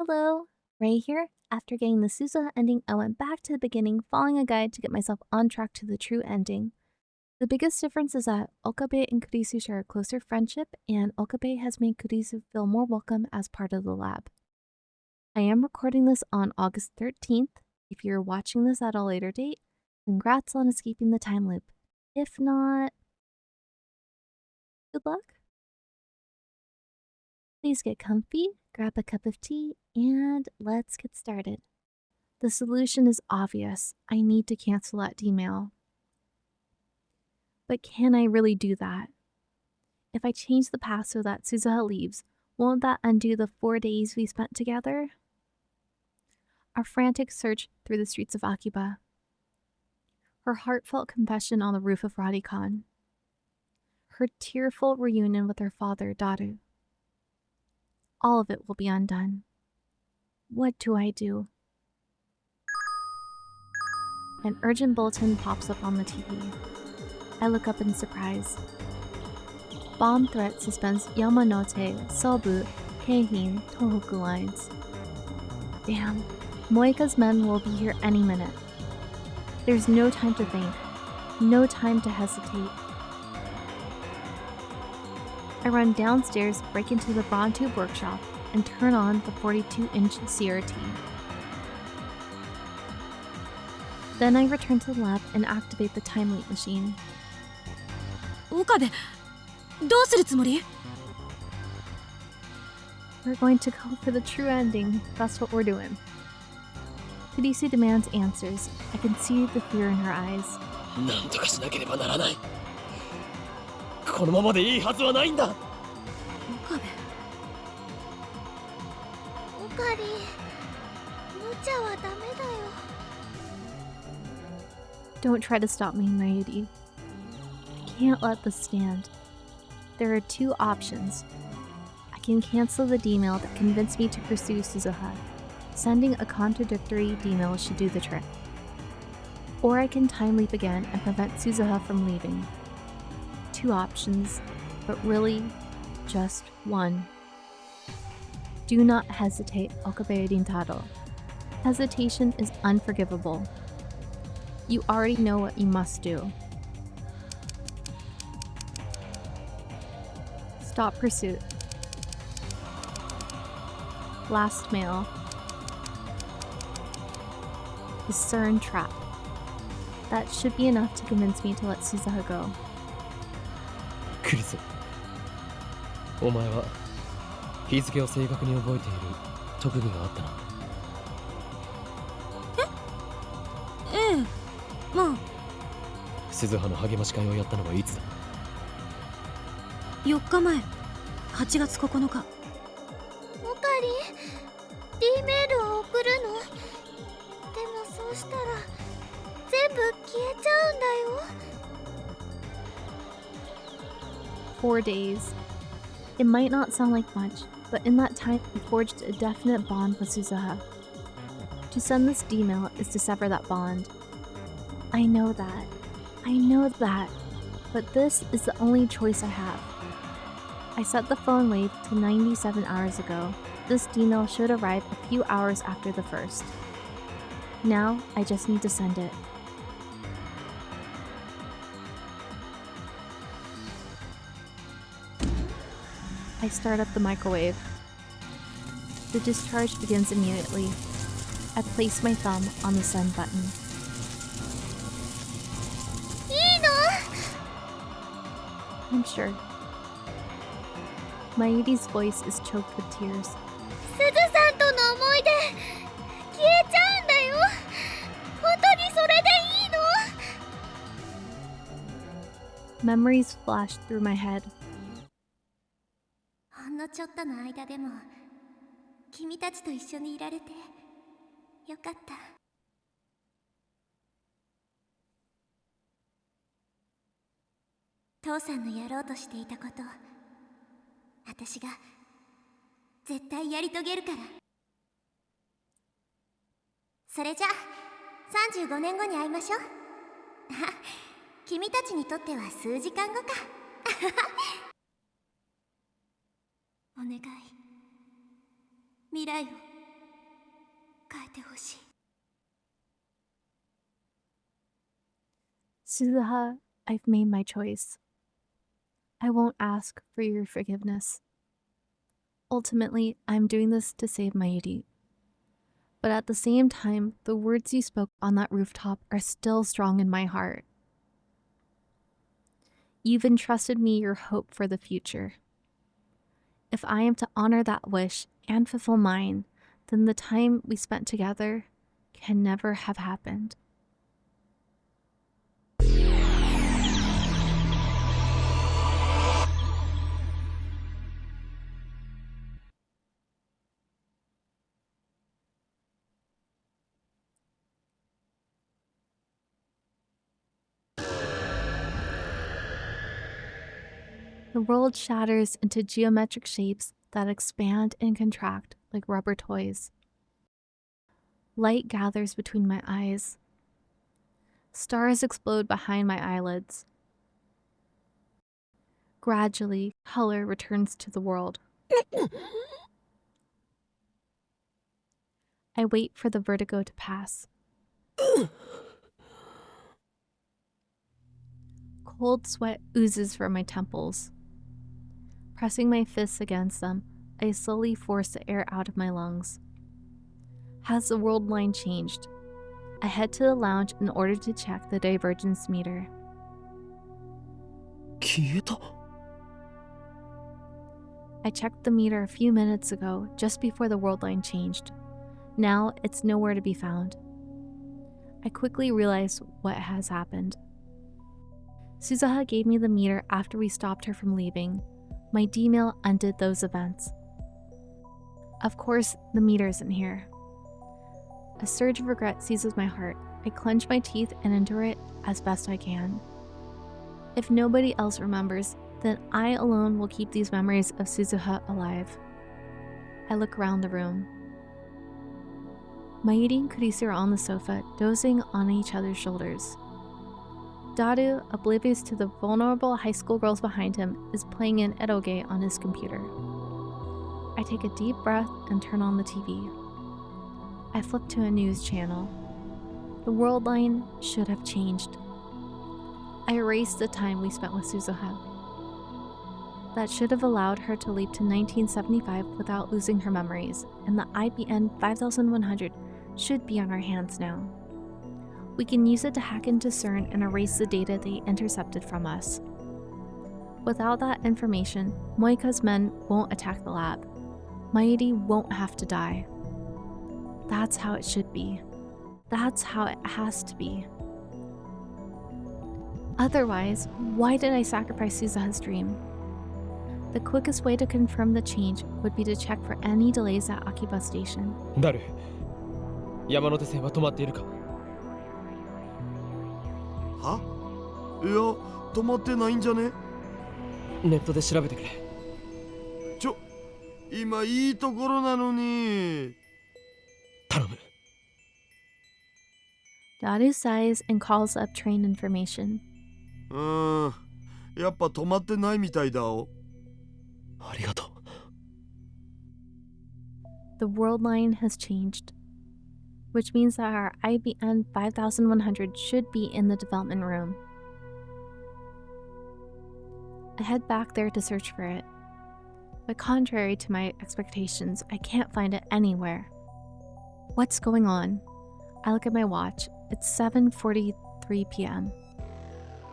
Hello, Ray here. After getting the Suzuha ending, I went back to the beginning, following a guide to get myself on track to the true ending. The biggest difference is that Okabe and Kurisu share a closer friendship, and Okabe has made Kurisu feel more welcome as part of the lab. I am recording this on August 13th. If you're watching this at a later date, congrats on escaping the time loop. If not, good luck. Please get comfy, grab a cup of tea, and let's get started. The solution is obvious. I need to cancel that D-mail. But can I really do that? If I change the path so that Suzuha leaves, won't that undo the 4 days we spent together? Our frantic search through the streets of Akiba. Her heartfelt confession on the roof of Radicon. Her tearful reunion with her father, Daru. All of it will be undone. What do I do? An urgent bulletin pops up on the TV. I look up in surprise. Bomb threat suspends Yamanote, Sobu, Keihin, Tohoku lines. Damn, Moika's men will be here any minute. There's no time to think, no time to hesitate. I run downstairs, break into the Vtuber workshop, and turn on the 42-inch CRT. Then I return to the lab and activate the time leap machine. Okabe, どうするつもり? We're going to go for the true ending. That's what we're doing. Kurisu demands answers. I can see the fear in her eyes. なんとかしなければならない。このままでいいはずはないんだ。Okabe. オカリン、無茶はダメだよ。 Don't try to stop me, Mayuri. I can't let this stand. There are two options. I can cancel the D-mail that convinced me to pursue Suzuha. Sending a contradictory D-mail should do the trick. Or I can time leap again and prevent Suzuha from leaving. Two options, but really, just one. Do not hesitate, Okabe Rintaro. Hesitation is unforgivable. You already know what you must do. Stop pursuit. Last mail. Discern trap. That should be enough to convince me to let Suzuha go. クリス、お前は日付を正確に覚えている特技があったな。ええ、まあ。鈴葉の励まし会をやったのはいつだ4日前、8月9日。オカリン、D メールを送るの。でもそうしたら全部消えちゃうんだよ。 4 days. It might not sound like much, but in that time we forged a definite bond with Suzuha. To send this D-mail is to sever that bond. I know that, but this is the only choice I have. I set the phone wave to 97 hours ago. This D-mail should arrive a few hours after the first. Now, I just need to send it. I start up the microwave. The discharge begins immediately. I place my thumb on the send button. いいの？ I'm sure. Mayuri's voice is choked with tears. すずさんとの思い出消えちゃうんだよ。本当にそれでいいの？ Memories flash through my head. ほんのちょっとの間でも君たちと一緒にいられてよかった。父さんのやろうとしていたこと、私が絶対やり遂げるから。それじゃあ35年後に会いましょう。あ、君たちにとっては数時間後か。お願い、未来をてほしい。 Suzuha, I've made my choice. I won't ask for your forgiveness. Ultimately, I'm doing this to save Mayuri. But at the same time, the words you spoke on that rooftop are still strong in my heart. You've entrusted me your hope for the future. If I am to honor that wish and fulfill mine, then the time we spent together can never have happened. The world shatters into geometric shapes that expand and contract like rubber toys. Light gathers between my eyes. Stars explode behind my eyelids. Gradually, color returns to the world. I wait for the vertigo to pass. Cold sweat oozes from my temples. Pressing my fists against them, I slowly force the air out of my lungs. Has the world line changed? I head to the lounge in order to check the divergence meter. 消えた。 I checked the meter a few minutes ago, just before the world line changed. Now it's nowhere to be found. I quickly realized what has happened. Suzuha gave me the meter after we stopped her from leaving. My D-mail undid those events. Of course, the meter isn't here. A surge of regret seizes my heart. I clench my teeth and endure it as best I can. If nobody else remembers, then I alone will keep these memories of Suzuha alive. I look around the room. Mayuri and Kurisu are on the sofa, dozing on each other's shoulders. Daru, oblivious to the vulnerable high school girls behind him, is playing an eroge on his computer. I take a deep breath and turn on the TV. I flip to a news channel. The world line should have changed. I erase the time we spent with Suzuha. That should have allowed her to leap to 1975 without losing her memories, and the IBN 5100 should be on our hands now. We can use it to hack into CERN and erase the data they intercepted from us. Without that information, Moika's men won't attack the lab. Mayuri won't have to die. That's how it should be. That's how it has to be. Otherwise, why did I sacrifice Suzuha's dream? The quickest way to confirm the change would be to check for any delays at Akiba Station. ダル、山手線は止まっているか。は？いや、止まってないんじゃね？ネットで調べてくれ。今いいところなのに。頼む。Daru sighs and calls up train information. やっぱ止まってないみたいだお。ありがとう。The world line has changed, which means that our IBN 5100 should be in the development room. I head back there to search for it, but contrary to my expectations, I can't find it anywhere. What's going on? I look at my watch. It's 7:43 p.m.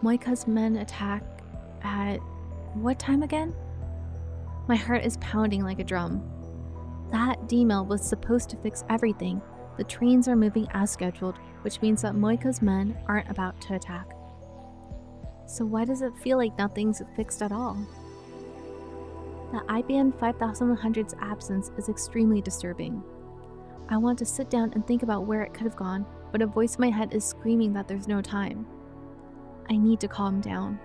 Moika's men attack at what time again? My heart is pounding like a drum. That D-mail was supposed to fix everything. The trains are moving as scheduled, which means that Moika's men aren't about to attack. So why does it feel like nothing's fixed at all? The IBN 5100's absence is extremely disturbing. I want to sit down and think about where it could have gone, but a voice in my head is screaming that there's no time. I need to calm down.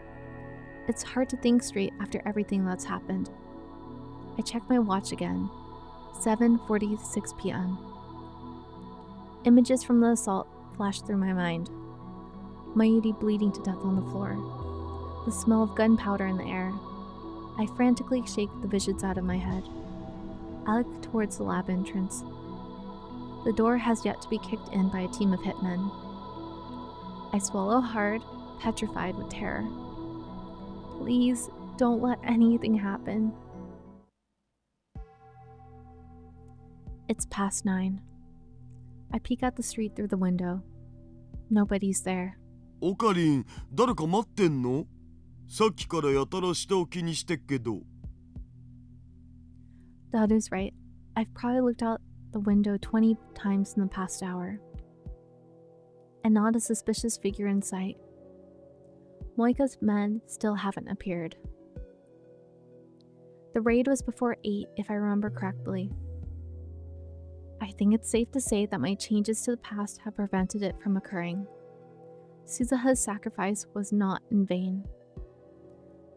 It's hard to think straight after everything that's happened. I check my watch again. 7:46 p.m. Images from the assault flash through my mind. Mayuri bleeding to death on the floor. The smell of gunpowder in the air. I frantically shake the visions out of my head. I look towards the lab entrance. The door has yet to be kicked in by a team of hitmen. I swallow hard, petrified with terror. Please don't let anything happen. It's past 9. I peek out the street through the window. Nobody's there. オカリン、誰か待ってんの？さっきからやたら下を気にしてっけど。Dadu's right. I've probably looked out the window 20 times in the past hour. And not a suspicious figure in sight. Moika's men still haven't appeared. The raid was before 8, if I remember correctly. I think it's safe to say that my changes to the past have prevented it from occurring. Suzuha's sacrifice was not in vain.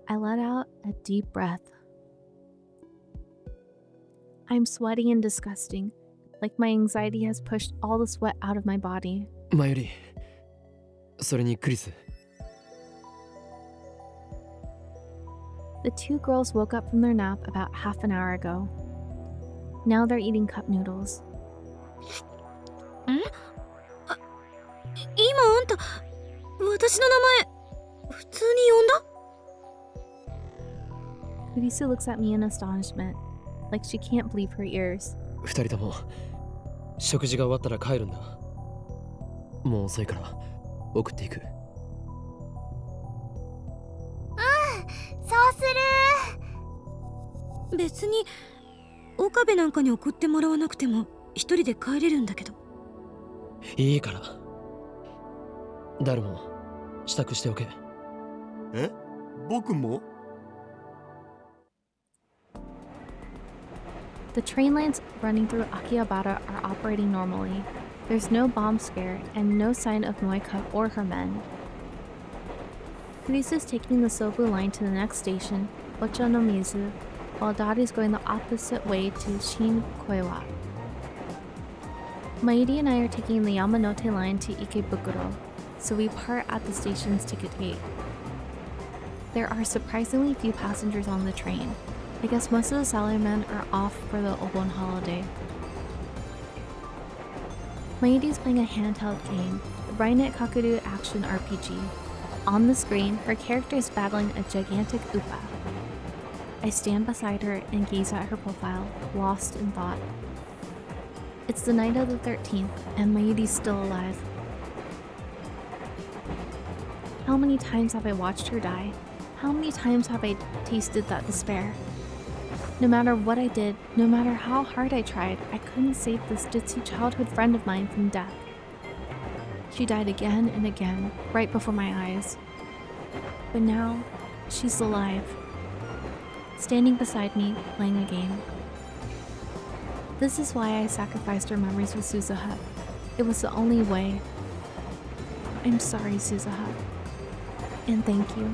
I let out a deep breath. I'm sweaty and disgusting, like my anxiety has pushed all the sweat out of my body. 前よりそれにクリス The two girls woke up from their nap about half an hour ago. Now they're eating cup noodles. 今あんた私の名前普通に呼んだ？ Kurisu looks at me in astonishment, like she can't believe her ears. 二人とも食事が終わったら帰るんだ。もう遅いから送っていく。そうする。別に岡部なんかに送ってもらわなくても一人で帰れるんだけど。いいからダルも支度しておけ。え？僕も？ The train lines running through Akihabara are operating normally. There's no bomb scare and no sign of Moika or her men. Kurisu is taking the Sobu line to the next station, Ocha no Mizu, while Dadi is going the opposite way to Shin Koiwa. Maidi and I are taking the Yamanote line to Ikebukuro, so we part at the station's ticket gate. There are surprisingly few passengers on the train. I guess most of the salarymen are off for the Obon holiday. Maidi is playing a handheld game, the RaiNet Kakuru action RPG. On the screen, her character is battling a gigantic Upa. I stand beside her and gaze at her profile, lost in thought. It's the night of the 13th, and Maidi's still alive. How many times have I watched her die? How many times have I tasted that despair? No matter what I did, no matter how hard I tried, I couldn't save this ditzy childhood friend of mine from death. She died again and again, right before my eyes. But now, she's alive, standing beside me, playing a game. This is why I sacrificed her memories with Suzuha. It was the only way. I'm sorry, Suzuha. And thank you.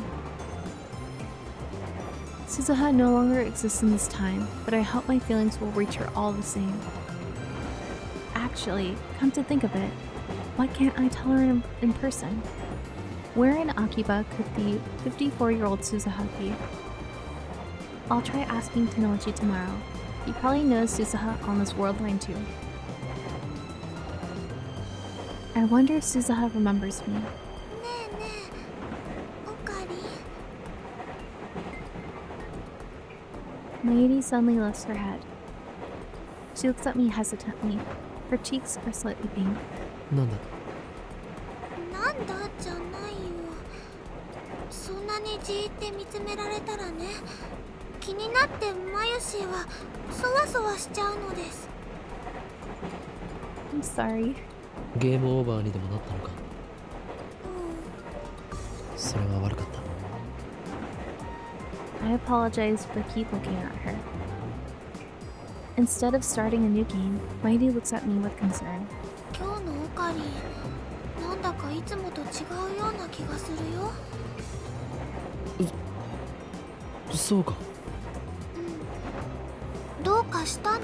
Suzuha no longer exists in this time, but I hope my feelings will reach her all the same. Actually, come to think of it, why can't I tell her in person? Where in Akiba could the 54-year-old Suzuha be? I'll try asking Tennouji tomorrow. He probably knows Suzuha on this world line too. I wonder if Suzuha remembers me. ねえねえ、オカリン。 Maidi suddenly lifts her head. She looks at me hesitantly. Her cheeks are slightly pink. なんだなんだじゃないよ。そんなにじーって見つめられたらね、気になってマユシーはそわそわしちゃうのです。I'm sorry. ゲームオーバーにでもなったのか。それは悪かった。I apologize, but keep looking at her. Instead of starting a new game, Maidi looks at me with concern. 今日のオカリン、なんだかいつもと違うような気がするよ。そうか。どうかしたの？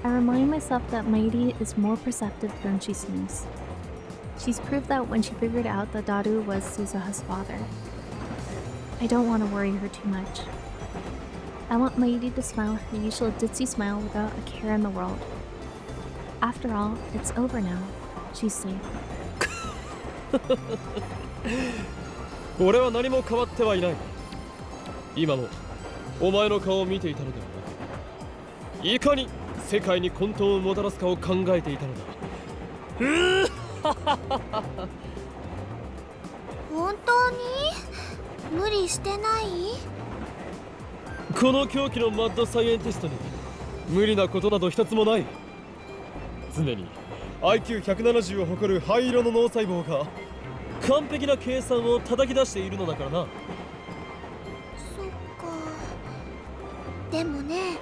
I remind myself that Maidi is more perceptive than she seems. She's proved that when she figured out that Daru was Suzuha's father. I don't want to worry her too much. I want Mairi to smile her usual ditzy smile without a care in the world. After all, it's over now. She's safe. 俺は何も変わってはいない。今もお前の顔を見ていたのではなく、いかに世界に混沌をもたらすかを考えていたのだ。本当に無理してない？この狂気のマッドサイエンティストに無理なことなど一つもない。常に IQ170 を誇る灰色の脳細胞が完璧な計算を叩き出しているのだからな。そっか。でもね、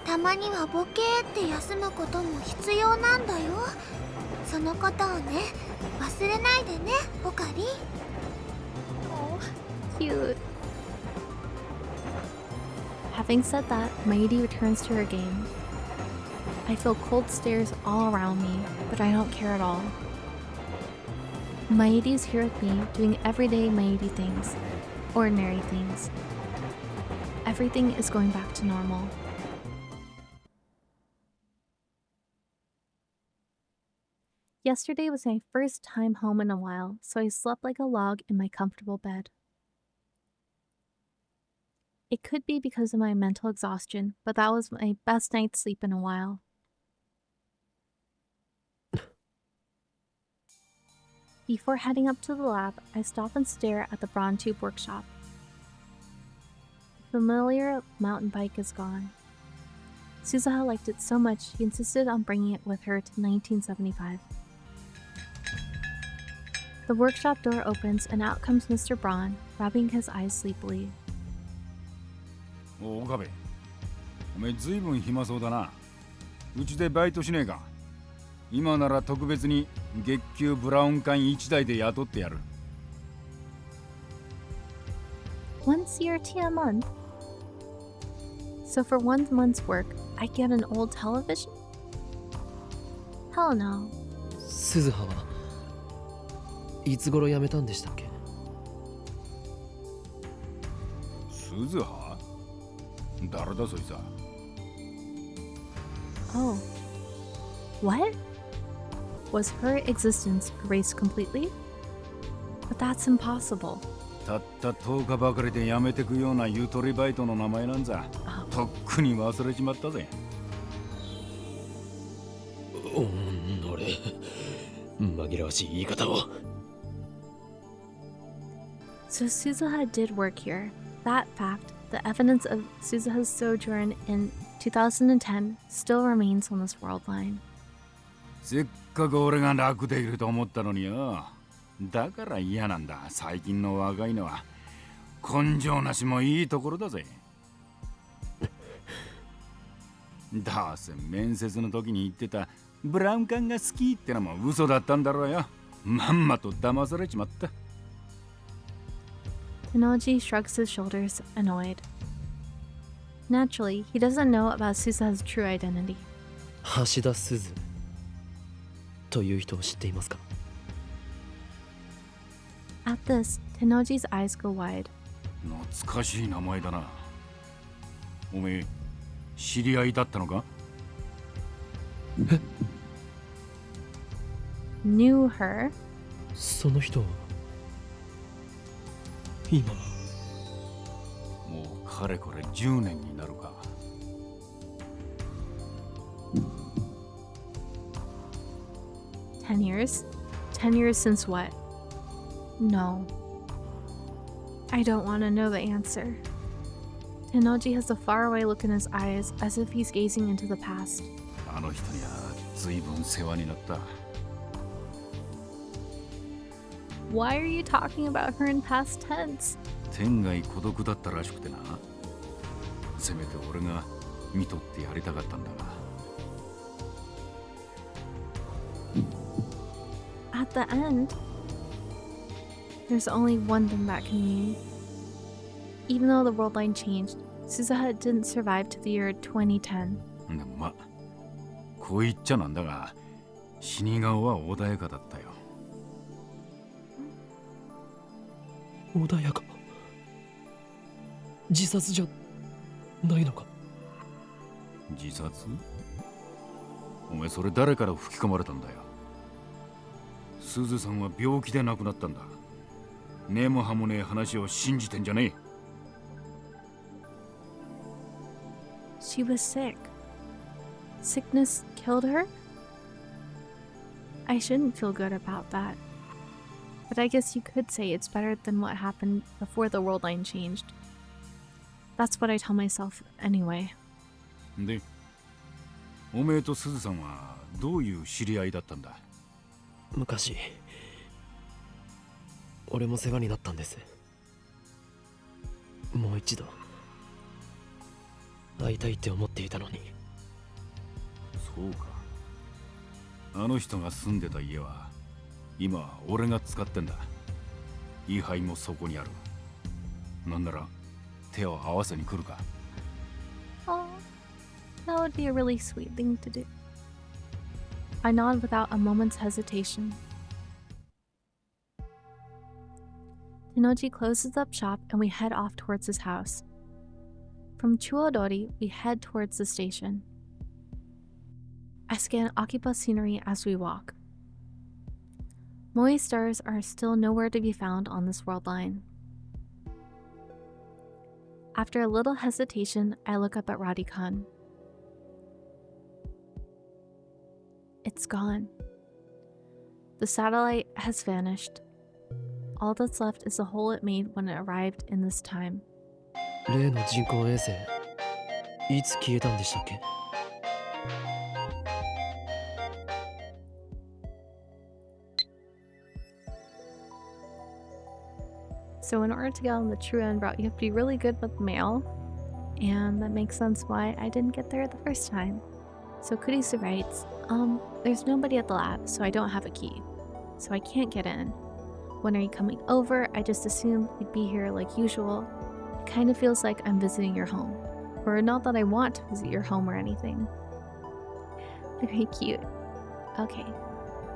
たまにはボケーって休むことも必要なんだよ。そのことをね、忘れないでね、オカリン。Oh, cute. Having said that, Mairi returns to her game. I feel cold stares all around me, but I don't care at all. Mairi's here with me, doing everyday Mairi things, ordinary things. Everything is going back to normal. Yesterday was my first time home in a while, so I slept like a log in my comfortable bed. It could be because of my mental exhaustion, but that was my best night's sleep in a while. Before heading up to the lab, I stop and stare at the Vtube workshop. The familiar mountain bike is gone. Suzuha liked it so much she insisted on bringing it with her to 1975. The workshop door opens and out comes Mr. Braun, rubbing his eyes sleepily. お岡部、おめえずいぶん暇そうだな。うちでバイトしねえか。今なら特別に月給ブラウン管1台で雇ってやる。1 CRT a month? So for 1 month's work, I get an old television? Hell no. 鈴葉はいつ頃辞めたんでしたっけ？鈴葉？誰だそいつは。Oh. What? Was her existence erased completely? But that's impossible. たった10日ばかりで辞めてくようなゆとりバイトの名前なんざ、とっくに忘れちまったぜ。おのれ、紛らわしい言い方を。So Suzuha did work here. That fact, the evidence of Suzuha's sojourn in 2010 still remains on this world line. せっかく俺が楽できると思ったのによ。だから嫌なんだ。最近の若いのは根性なしもいいところだぜ。どうせ面接の時に言ってたブラウン管が好きってのも嘘だったんだろうよ。まんまと騙されちまった。Tennouji shrugs his shoulders, annoyed. Naturally, he doesn't know about Suzuha's true identity. 橋田鈴という人を知っていますか？ At this, Tennouji's eyes go wide. 懐かしい名前だな。おめえ、知り合いだったのか？ Knew her? その人は今もうかれこれ10年になるか。10 years? 10 years since what? No. I don't want to know the answer. Tennouji has a faraway look in his eyes as if he's gazing into the past. あの人にはずいぶん世話になった。Why are you talking about her in past tense? 天涯孤独だったらしくてな。せめて俺が見とってやりたかったんだが。At the end, there's only one thing that can mean. Even though the world line changed, Suzuha didn't survive to the year 2010. でもま、こう言っちゃなんだが、死に顔は穏やかだったよ。穏やか。自殺じゃないのか。自殺？お前それ誰から吹き込まれたんだよ。すずさんは病気で亡くなったんだ。根も葉もねえ話を信じてんじゃねえ。 She was sick. Sickness killed her? I shouldn't feel good about that. But I guess you could say it's better than what happened before the world line changed. That's what I tell myself anyway. で、おめえとすずさんはどういう知り合いだったんだ？昔俺も世話になったんです。もう一度会いたいって思っていたのに。そうか。あの人が住んでた家は今は俺が使ってんだ。位牌もそこにある。なんなら手を合わせに来るか。 Oh, that would be a really sweet thing to do. I nod without a moment's hesitation. Tennouji closes up shop and we head off towards his house. From Chuodori, we head towards the station. I scan Akiba scenery as we walk. Moe stars are still nowhere to be found on this world line. After a little hesitation, I look up at Radikan. It's gone. The satellite has vanished. All that's left is the hole it made when it arrived in this time. 例の人工衛星いつ消えたんでしたっけ。So in order to get on the true end route, you have to be really good with mail, and that makes sense why I didn't get there the first time. So Kurisu writes, there's nobody at the lab, so I don't have a key. So I can't get in. When are you coming over? I just assumed you'd be here like usual. It kind of feels like I'm visiting your home. Or not that I want to visit your home or anything. Very cute. Okay.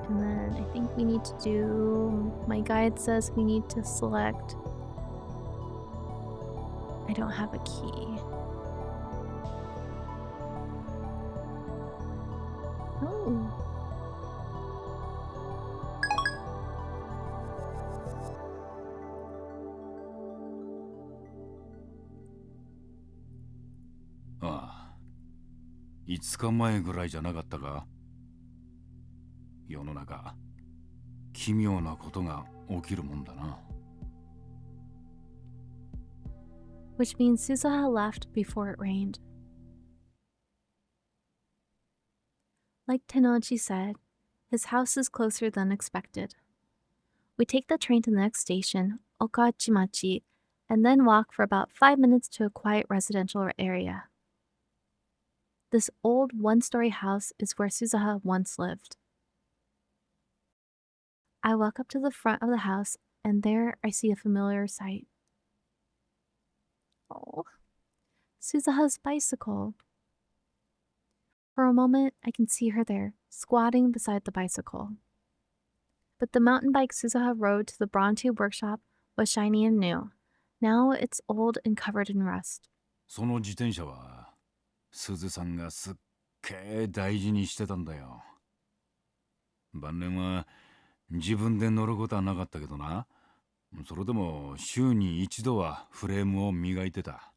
And then I think we need to do... My guide says we need to select... I don't have a key. Oh.ああ、5日前ぐらいじゃなかったか。世の中奇妙なことが起きるもんだな。 Which means Suzuha left before it rained. Like Tennouji said, his house is closer than expected. We take the train to the next station, Okachimachi, and then walk for about 5 minutes to a quiet residential area. This old one-story house is where Suzuha once lived. I walk up to the front of the house, and there I see a familiar sight. Oh, Suzuha's bicycle. For a moment, I can see her there, squatting beside the bicycle. But the mountain bike Suzuha rode to the Vtuber workshop was shiny and new. Now it's old and covered in rust. その自転車はすずさんがすっげえ大事にしてたんだよ。晩年は自分で乗ることはなかったけどな。それでも週に一度はフレームを磨いてた。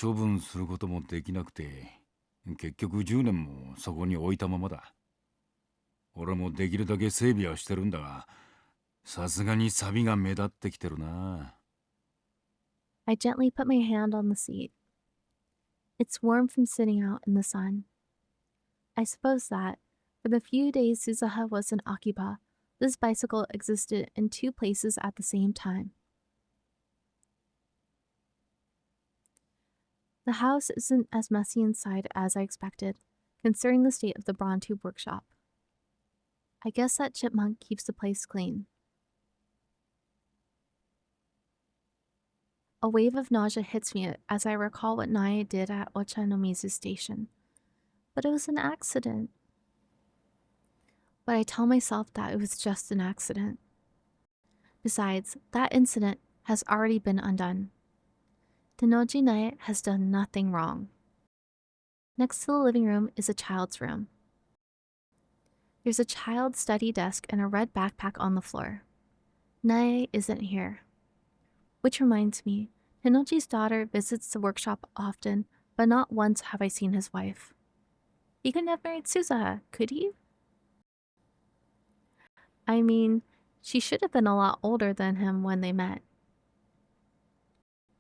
処分することもできなくて、結局10年もそこに置いたままだ。俺もできるだけ整備はしてるんだが、さすがに錆が目立ってきてるな。I gently put my hand on the seat. It's warm from sitting out in the sun. I suppose that, for the few days Suzuha was in Akiba, this bicycle existed in 2 places at the same time. The house isn't as messy inside as I expected, considering the state of the Vtuber workshop. I guess that chipmunk keeps the place clean. A wave of nausea hits me as I recall what Nae did at Ochanomizu Station. But it was an accident. But I tell myself that it was just an accident. Besides, that incident has already been undone. Tennouji Nae has done nothing wrong. Next to the living room is a child's room. There's a child's study desk and a red backpack on the floor. Nae isn't here. Which reminds me, Tennouji's daughter visits the workshop often, but not once have I seen his wife. He couldn't have married Suzuha, could he? I mean, she should have been a lot older than him when they met.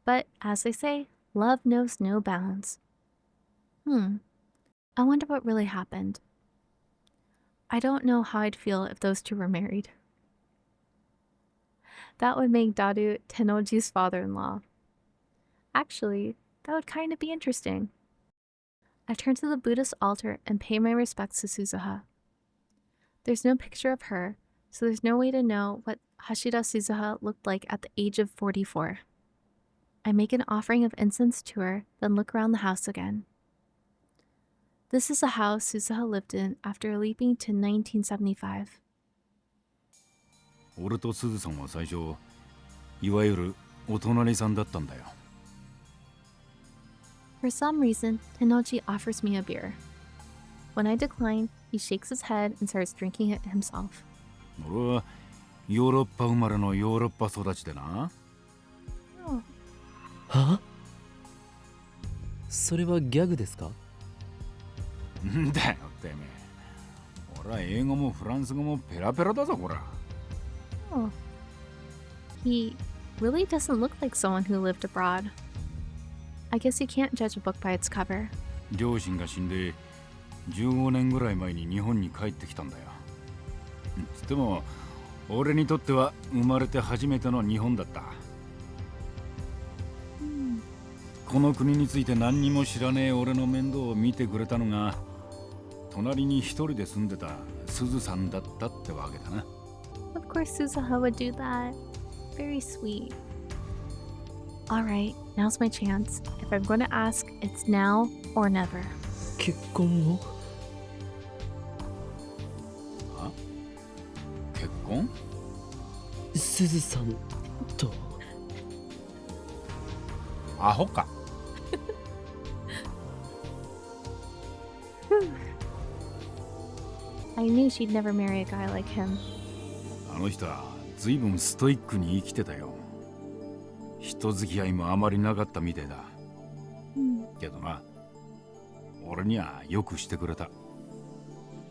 But, as they say, love knows no bounds. I wonder what really happened. I don't know how I'd feel if those two were married. That would make Daru Tennouji's father-in-law. Actually, that would kind of be interesting. I turn to the Buddhist altar and pay my respects to Suzuha. There's no picture of her, so there's no way to know what Hashira Suzuha looked like at the age of 44. I make an offering of incense to her, then look around the house again. This is the house Suzuha lived in after leaping to 1975. 俺とすずさんは最初いわゆるお隣さんだったんだよ。 For some reason, Tennouji offers me a beer. When I decline, he shakes his head and starts drinking it himself. 俺はヨーロッパ生まれのヨーロッパ育ちでな。は？それはギャグですか？んだよてめえ。俺は英語もフランス語もペラペラだぞこら。Oh. He really doesn't look like someone who lived abroad. I guess you can't judge a book by its cover. 両親が死んで15年ぐらい前に日本に帰ってきたんだよ。つっても俺にとっては生まれて初めての日本だった。この国について何にも知らねえ俺の面倒を見てくれたのが隣に一人で住んでたすずさんだったってわけだな。Of course Suzuha would do that. Very sweet. Alright, now's my chance. If I'm going to ask, it's now or never. 結婚を？あ？結婚？すずさんと。アホか。I knew she'd never marry a guy like him. あの人は随分ストイックに生きてたよ。人付き合いもあまりなかったみたいだ。けどな、俺にはよくしてくれた。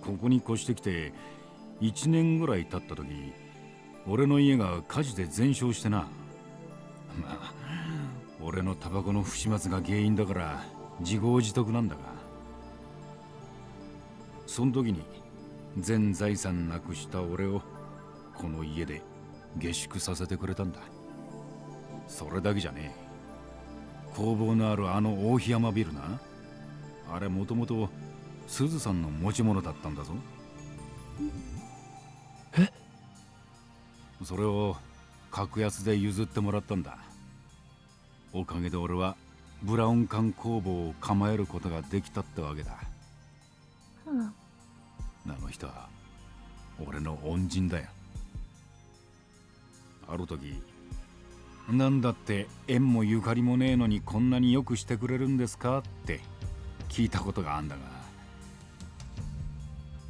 ここに越してきて1年ぐらい経った時、俺の家が火事で全焼してな。まあ、俺のタバコの不始末が原因だから自業自得なんだが、その時に全財産なくした俺をこの家で下宿させてくれたんだ。それだけじゃねえ。工房のあるあの大檜山ビルな、あれもともとすずさんの持ち物だったんだぞ。え？それを格安で譲ってもらったんだ。おかげで俺はブラウン管工房を構えることができたってわけだ。あの人は俺の恩人だよ。ある時、なんだって縁もゆかりもねえのにこんなによくしてくれるんですかって聞いたことがあんだが、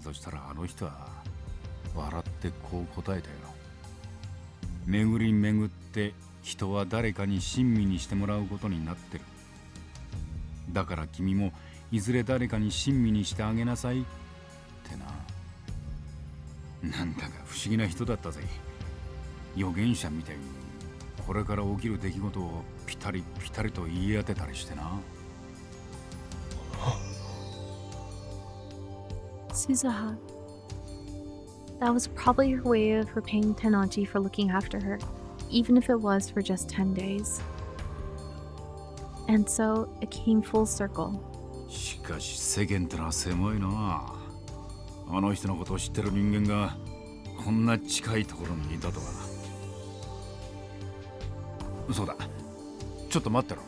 そしたらあの人は笑ってこう答えたよ。巡り巡って人は誰かに親身にしてもらうことになってる。だから君もいずれ誰かに親身にしてあげなさいってな。なんだか不思議な人だったぜ。預言者みたいにこれから起きる出来事をピタリピタリと言い当てたりしてな。Suzuha. That was probably her way of repaying Tennouji for looking after her, even if it was for just 10 days. And so it came full circle. しかし世間ってのは狭いな。あの人のことを知ってる人間がこんな近いところにいたとは。そうだ、ちょっと待ってろ。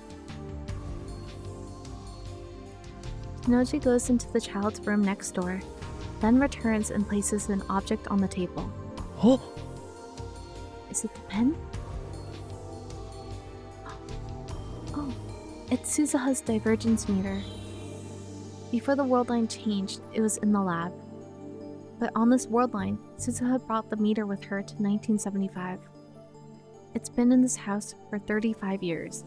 Tennouji goes into the child's room next door, then returns and places an object on the table. Oh! Is it the pen? Oh. It's Suzuha's divergence meter. Before the world line changed, it was in the lab. But on this world line, Suzuha brought the meter with her to 1975. It's been in this house for 35 years.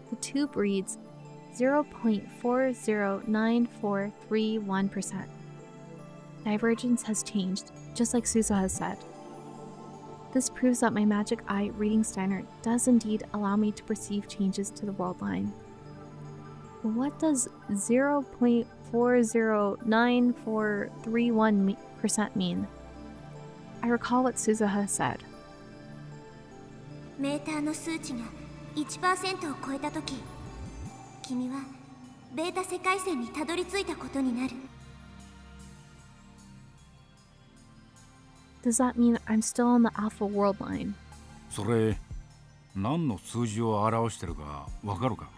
The tube reads 0.409431%. Divergence has changed, just like Suzuha said. This proves that my magic eye reading standard does indeed allow me to perceive changes to the world line. What does 0.409431% mean? I recall what Suzuha said. メーターの数値が 1% を超えたとき、君はベータ世界線にたどり着いたことになる。Does that mean I'm still on the Alpha world line? それ何の数字を表してるかわかるか？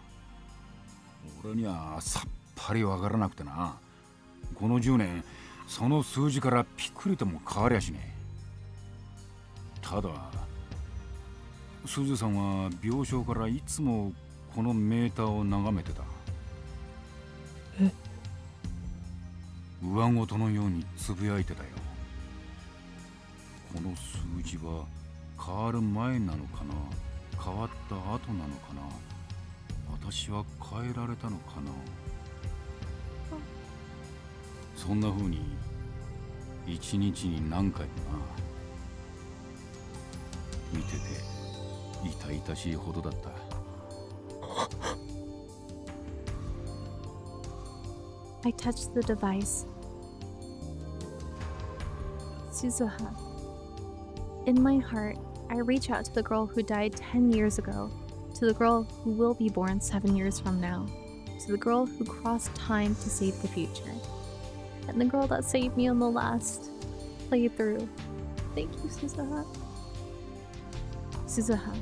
俺にはさっぱりわからなくてな。この10年その数字からピクリとも変わりゃしねえ。ただすずさんは病床からいつもこのメーターを眺めてた。え？上ごとのようにつぶやいてたよ。この数字は変わる前なのかな、変わった後なのかな、私は変えられたのかな。そんな風に一日に何回もな。見てて痛々しいほどだった。I touched the device. Suzuha. In my heart, I reach out to the girl who died 10 years ago, to the girl who will be born 7 years from now, to the girl who crossed time to save the future, and the girl that saved me on the last playthrough. Thank you, Suzuha. Suzuha.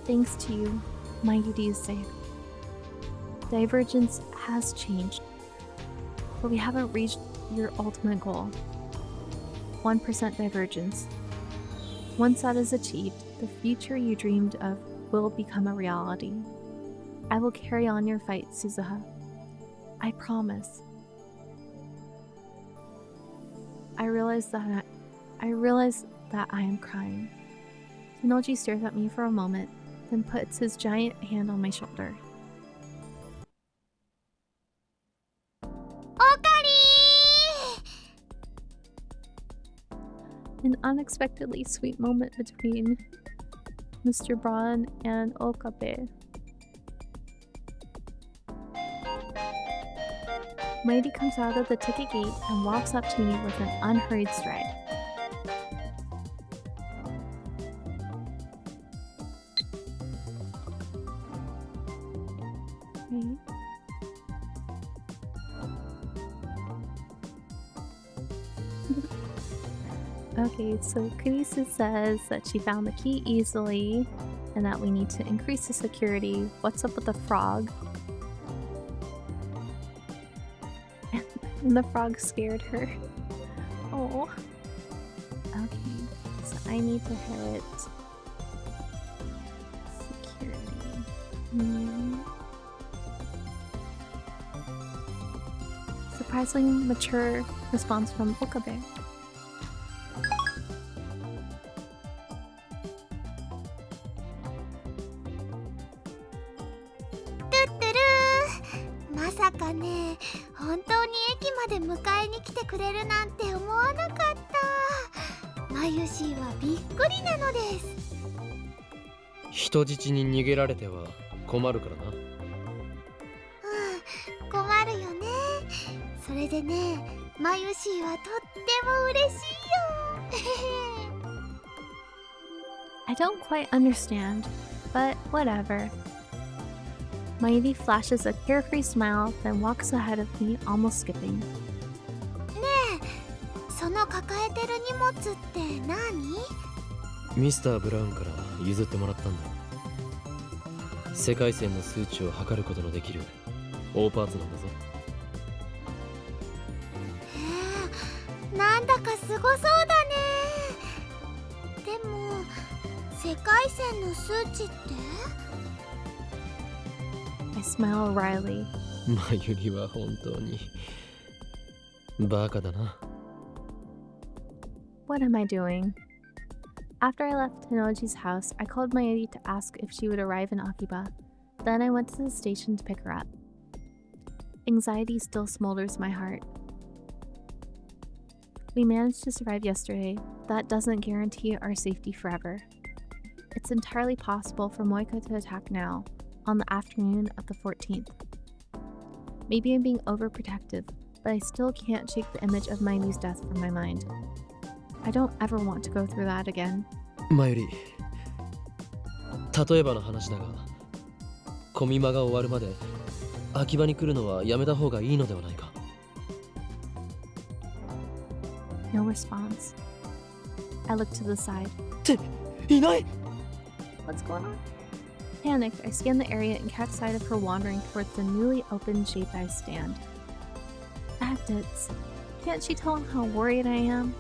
Thanks to you, my Yudi is safe. Divergence has changed, but we haven't reached your ultimate goal. 1% divergence. Once that is achieved, the future you dreamed of will become a reality. I will carry on your fight, Suzuha. I promise. I realize that I am crying. Tennouji stares at me for a moment, then puts his giant hand on my shoulder. An unexpectedly sweet moment between Mr. Braun and Okabe. Mighty comes out of the ticket gate and walks up to me with an unhurried stride. Okay. Okay, so Kurisu says that she found the key easily and that we need to increase the security. What's up with the frog? And the frog scared her. Oh. Okay, so I need to hit security. Surprisingly mature response from Okabe.人質に逃げられては困るからな。困るよね。それでね、マユシーはとっても嬉しいよ。I don't quite understand, but whatever. Mighty flashes a carefree smile, then walks ahead of me, almost skipping. ねえ、その抱えてる荷物って何？ミスター・ブラウンから譲ってもらったんだ。世界線の数値を測ることのできる大パーツなんだぞ。なんだかすごそうだね。でも世界線の数値って I smile wryly. まゆりは本当にバカだな。 What am I doing? After I left Tennouji's house, I called Mayuri to ask if she would arrive in Akiba. Then I went to the station to pick her up. Anxiety still smolders my heart. We managed to survive yesterday. That doesn't guarantee our safety forever. It's entirely possible for Moika to attack now, on the afternoon of the 14th. Maybe I'm being overprotective, but I still can't shake the image of Mayuri's death from my mind. I don't ever want to go through that again. まゆり、例えばの話だが、コミマが終わるまで秋葉に来るのはやめた方がいいのではないか。 No response. I look to the side. っていない。 What's going on? Panicked, I scan the area and catch sight of her wandering towards the newly opened shaved ice stand. Bandits. Can't she tell how worried I am?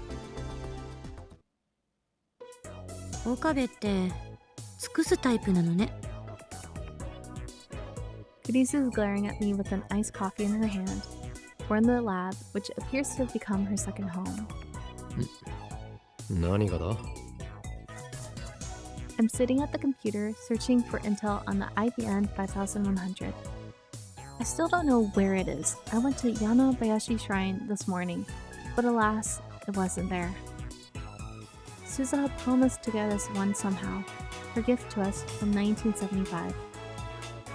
岡部って尽くすタイプなのね。 Kurisu is glaring at me with an iced coffee in her hand. We're in the lab, which appears to have become her second home. 何がだ？ I'm sitting at the computer, searching for intel on the IBN 5100. I still don't know where it is. I went to Yanobayashi Shrine this morning, but alas, it wasn't there. Suza had promised to get us one somehow, her gift to us from 1975.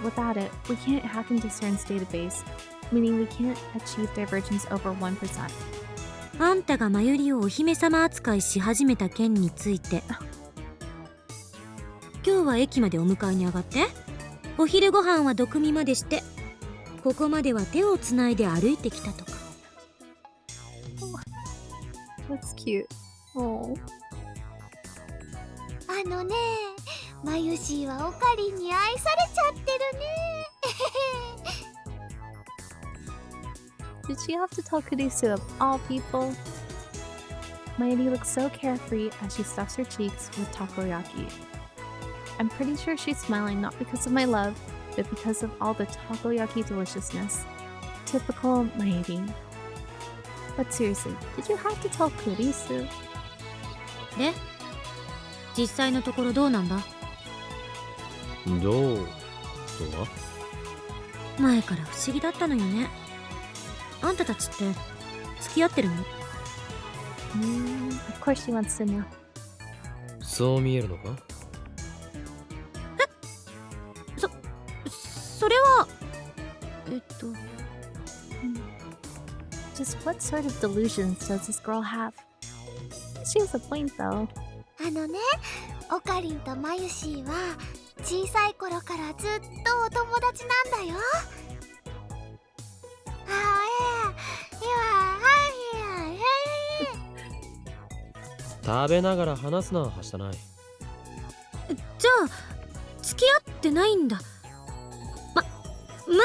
Without it, we can't hack into CERN's database, meaning we can't achieve divergence over 1%. あんたがマユリをお姫様扱いし始めた件について。今日は駅までお迎えに上がって、お昼ご飯は毒味までして、ここまでは手をつないで歩いてきたとか。That's cute. Oh. あのね、マユシーはオカリンに愛されちゃってるね。 Did she have to tell Kurisu of all people? Mayuri looks so carefree as she stuffs her cheeks with takoyaki. I'm pretty sure she's smiling not because of my love, but because of all the takoyaki deliciousness. Typical Mayuri. But seriously, did you have to tell Kurisu? で、実際のところどうなんだ？どうとは？前から不思議だったのよね。あんたたちって付き合ってるの？ Of course she wants to know. そう見えるのか？それはJust what sort of delusions does this girl have? She has a point though. あのね、オカリンとマユシーは小さい頃からずっとお友達なんだよ。食べながら話すな、はしたない。じゃあ付き合ってないんだ。まあ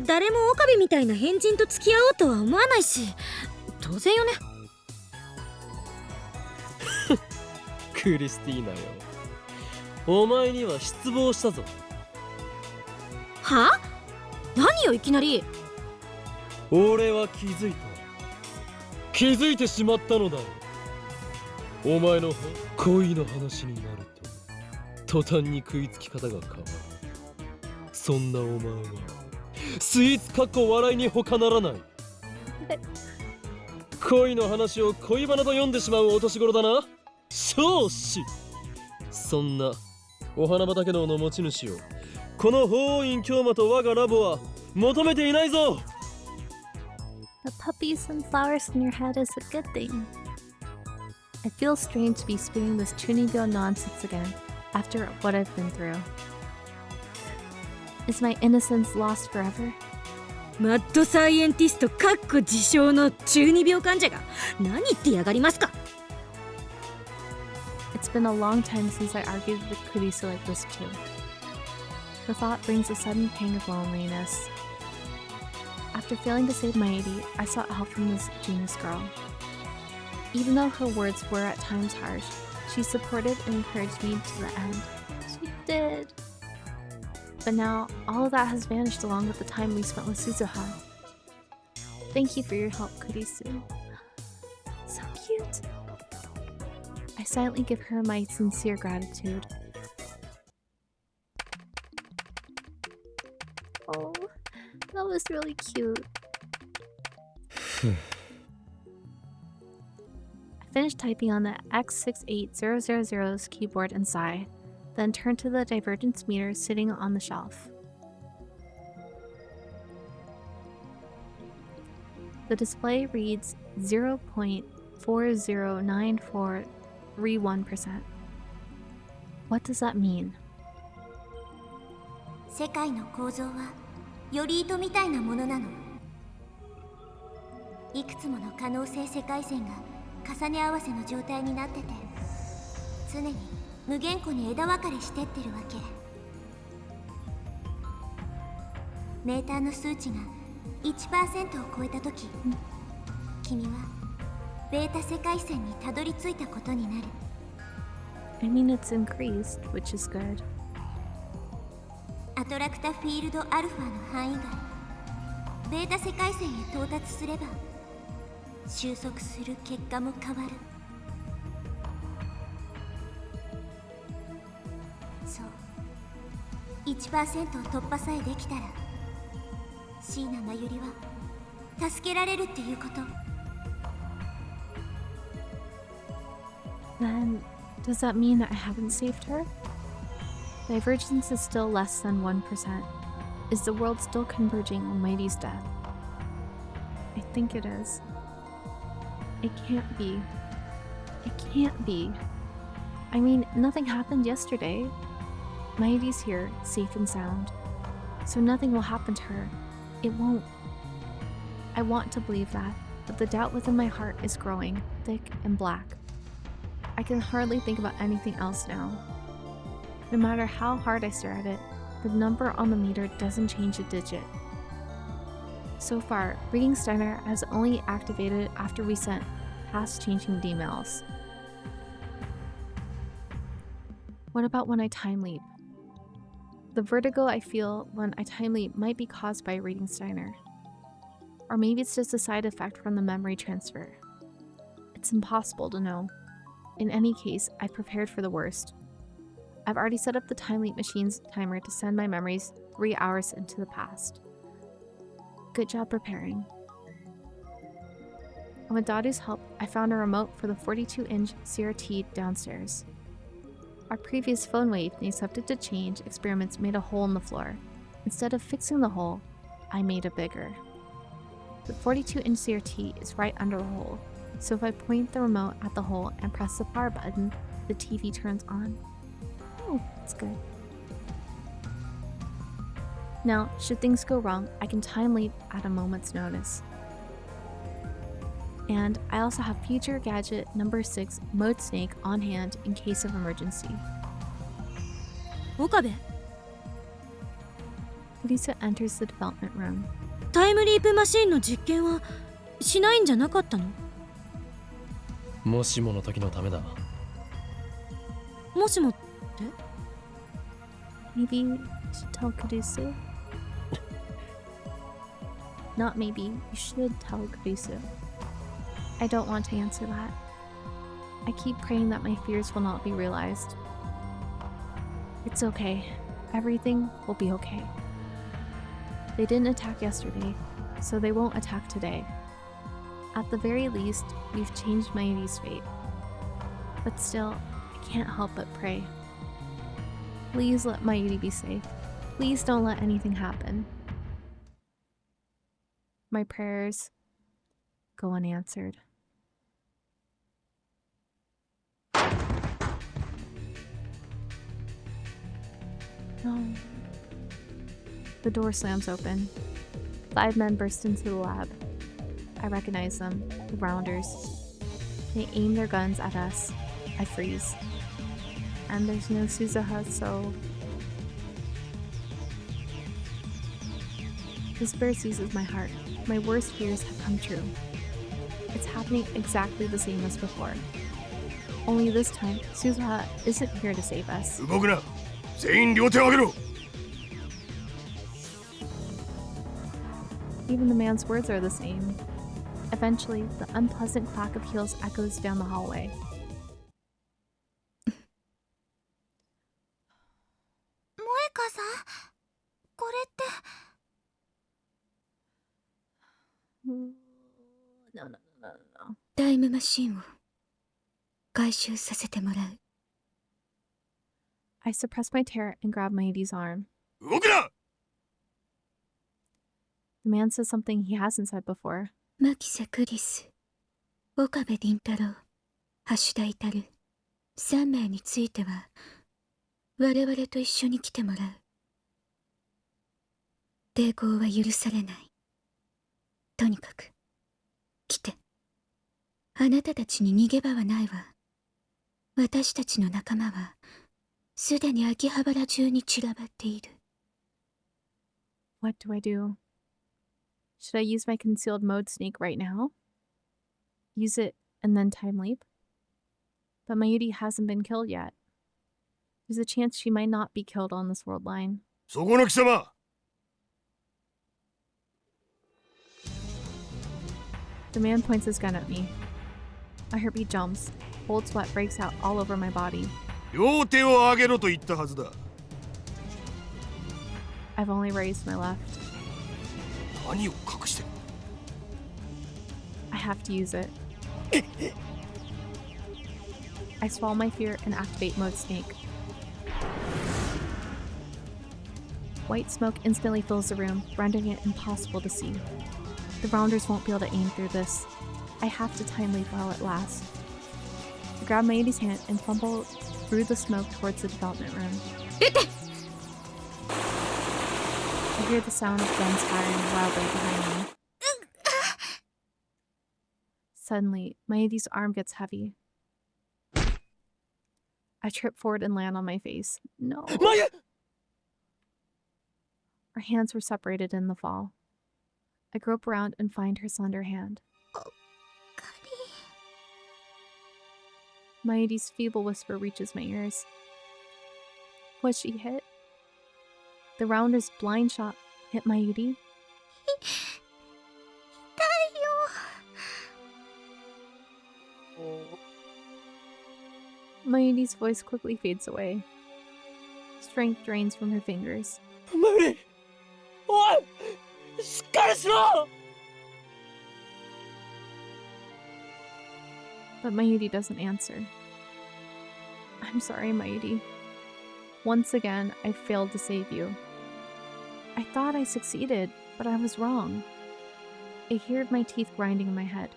誰も岡部みたいな変人と付き合おうとは思わないし、当然よね。クリスティーナよ、お前には失望したぞ。は？何よいきなり。俺は気づいてしまったのだよ。お前の恋の話になると途端に食いつき方が変わる。そんなお前はスイーツかっこ笑いに他ならない。恋の話を恋バナと読んでしまうお年頃だな。少子。そんなお花畑の持ち主をこの法院京馬と我がラボは求めていないぞ。 The puppies and flowers in your head is a good thing. I feel strange to be spewing this Chunibyo nonsense again after what I've been through. Is my innocence lost forever? マッドサイエンティストかっこ自称の中二病患者が何言ってやがりますか。 It's been a long time since I argued with Kurisu like this too. The thought brings a sudden pang of loneliness. After failing to save Mayuri, I sought help from this genius girl. Even though her words were at times harsh, she supported and encouraged me to the end. She did. But now, all of that has vanished along with the time we spent with Suzuha. Thank you for your help, Kurisu. So cute. I silently give her my sincere gratitude. Oh, that was really cute. I finished typing on the X68000's keyboard and sigh, then turned to the divergence meter sitting on the shelf. The display reads 0.409431%. What does that mean? 世界の構造はより糸みたいなものなの。いくつもの可能性世界線が重ね合わせの状態になってて、常に無限個に枝分かれしてってるわけ。メーターの数値が 1% を超えた時、君はベータ世界線にたどり着いたことになる。I mean, it's increased, which is good. アトラクタフィールドアルファの範囲外、ベータ世界線へ到達すれば収束する結果も変わる。そう、1% を突破さえできたら椎名真由里は助けられるっていうこと。 Then, does that mean that I haven't saved her? Divergence is still less than 1%. Is the world still converging on Mighty's death? I think it is. It can't be. It can't be. I mean, nothing happened yesterday. Mighty's here, safe and sound. So nothing will happen to her. It won't. I want to believe that, but the doubt within my heart is growing, thick and black. I can hardly think about anything else now. No matter how hard I stare at it, the number on the meter doesn't change a digit. So far, Reading Steiner has only activated after we sent past changing emails. What about when I time leap? The vertigo I feel when I time leap might be caused by Reading Steiner. Or maybe it's just a side effect from the memory transfer. It's impossible to know. In any case, I've prepared for the worst. I've already set up the time leap machine's timer to send my memories 3 hours into the past. Good job preparing. And with Dadu's help, I found a remote for the 42-inch CRT downstairs. Our previous phone wave they accepted to change experiments made a hole in the floor. Instead of fixing the hole, I made a bigger. The 42-inch CRT is right under the hole, so if I point the remote at the hole and press the power button, the TV turns on. Oh, that's good. Now, should things go wrong, I can time leap at a moment's notice. And I also have future gadget number 6 Mode Snake on hand in case of emergency. Okabe, Lisa enters the development room. タイムリープマシーンの実験はしないんじゃなかったの？もしもの時のためだ。もしもって？ Maybe you should tell Kurisu? Not maybe, you should tell Kurisu. I don't want to answer that. I keep praying that my fears will not be realized. It's okay. Everything will be okay. They didn't attack yesterday, so they won't attack today. At the very least, we've changed Mighty's fate. But still, I can't help but pray. Please let Mighty be safe. Please don't let anything happen. My prayers go unanswered. No. The door slams open. 5 men burst into the lab. I recognize them, the Rounders. They aim their guns at us. I freeze. And there's no Suzuha, so... Despair seizes my heart. My worst fears have come true. It's happening exactly the same as before. Only this time, Suzuha isn't here to save us. 動くな。全員両手を上げろ。Even the man's words are the same. Eventually, the unpleasant clack of heels echoes down the hallway. Moeka-san, これって No, no, no, no, no. タイムマシンを回収させてもらう。I suppress my terror and grab Maedie's arm. 動くな。 The man says something he hasn't said before. 牧瀬クリス、岡部倫太郎、橋田至、3名については我々と一緒に来てもらう。抵抗は許されない。とにかく来て。あなたたちに逃げ場はないわ。私たちの仲間はすでに秋葉原中に散らばっている。What do I do? Should I use my concealed mode sneak right now? Use it and then time leap? But Maedie hasn't been killed yet. There's a chance she might not be killed on this world line. そこの貴様。 The man points his gun at me. My heartbeat jumps. Cold sweat breaks out all over my body. 両手を上げろと言ったはずだ。 I've only raised my left. 何を隠してる。 I have to use it. I swallow my fear and activate mode snake. White smoke instantly fills the room, rendering it impossible to see. The rounders won't be able to aim through this. I have to time leap while it lasts. I grab Maedie's hand and fumble through the smoke towards the development room. I hear the sound of guns firing loudly behind me. Suddenly, Maedie's arm gets heavy. I trip forward and land on my face. No. Maya! Our hands were separated in the fall. I grope around and find her slender hand. Maedie's feeble whisper reaches my ears. Was she hit? The rounder's blind shot hit Maedie? Maedie's voice quickly fades away. Strength drains from her fingers. Maedie! Oi! しっかりしろ! But Maedie doesn't answer. I'm sorry, Maedie. Once again, I failed to save you. I thought I succeeded, but I was wrong. I heard my teeth grinding in my head.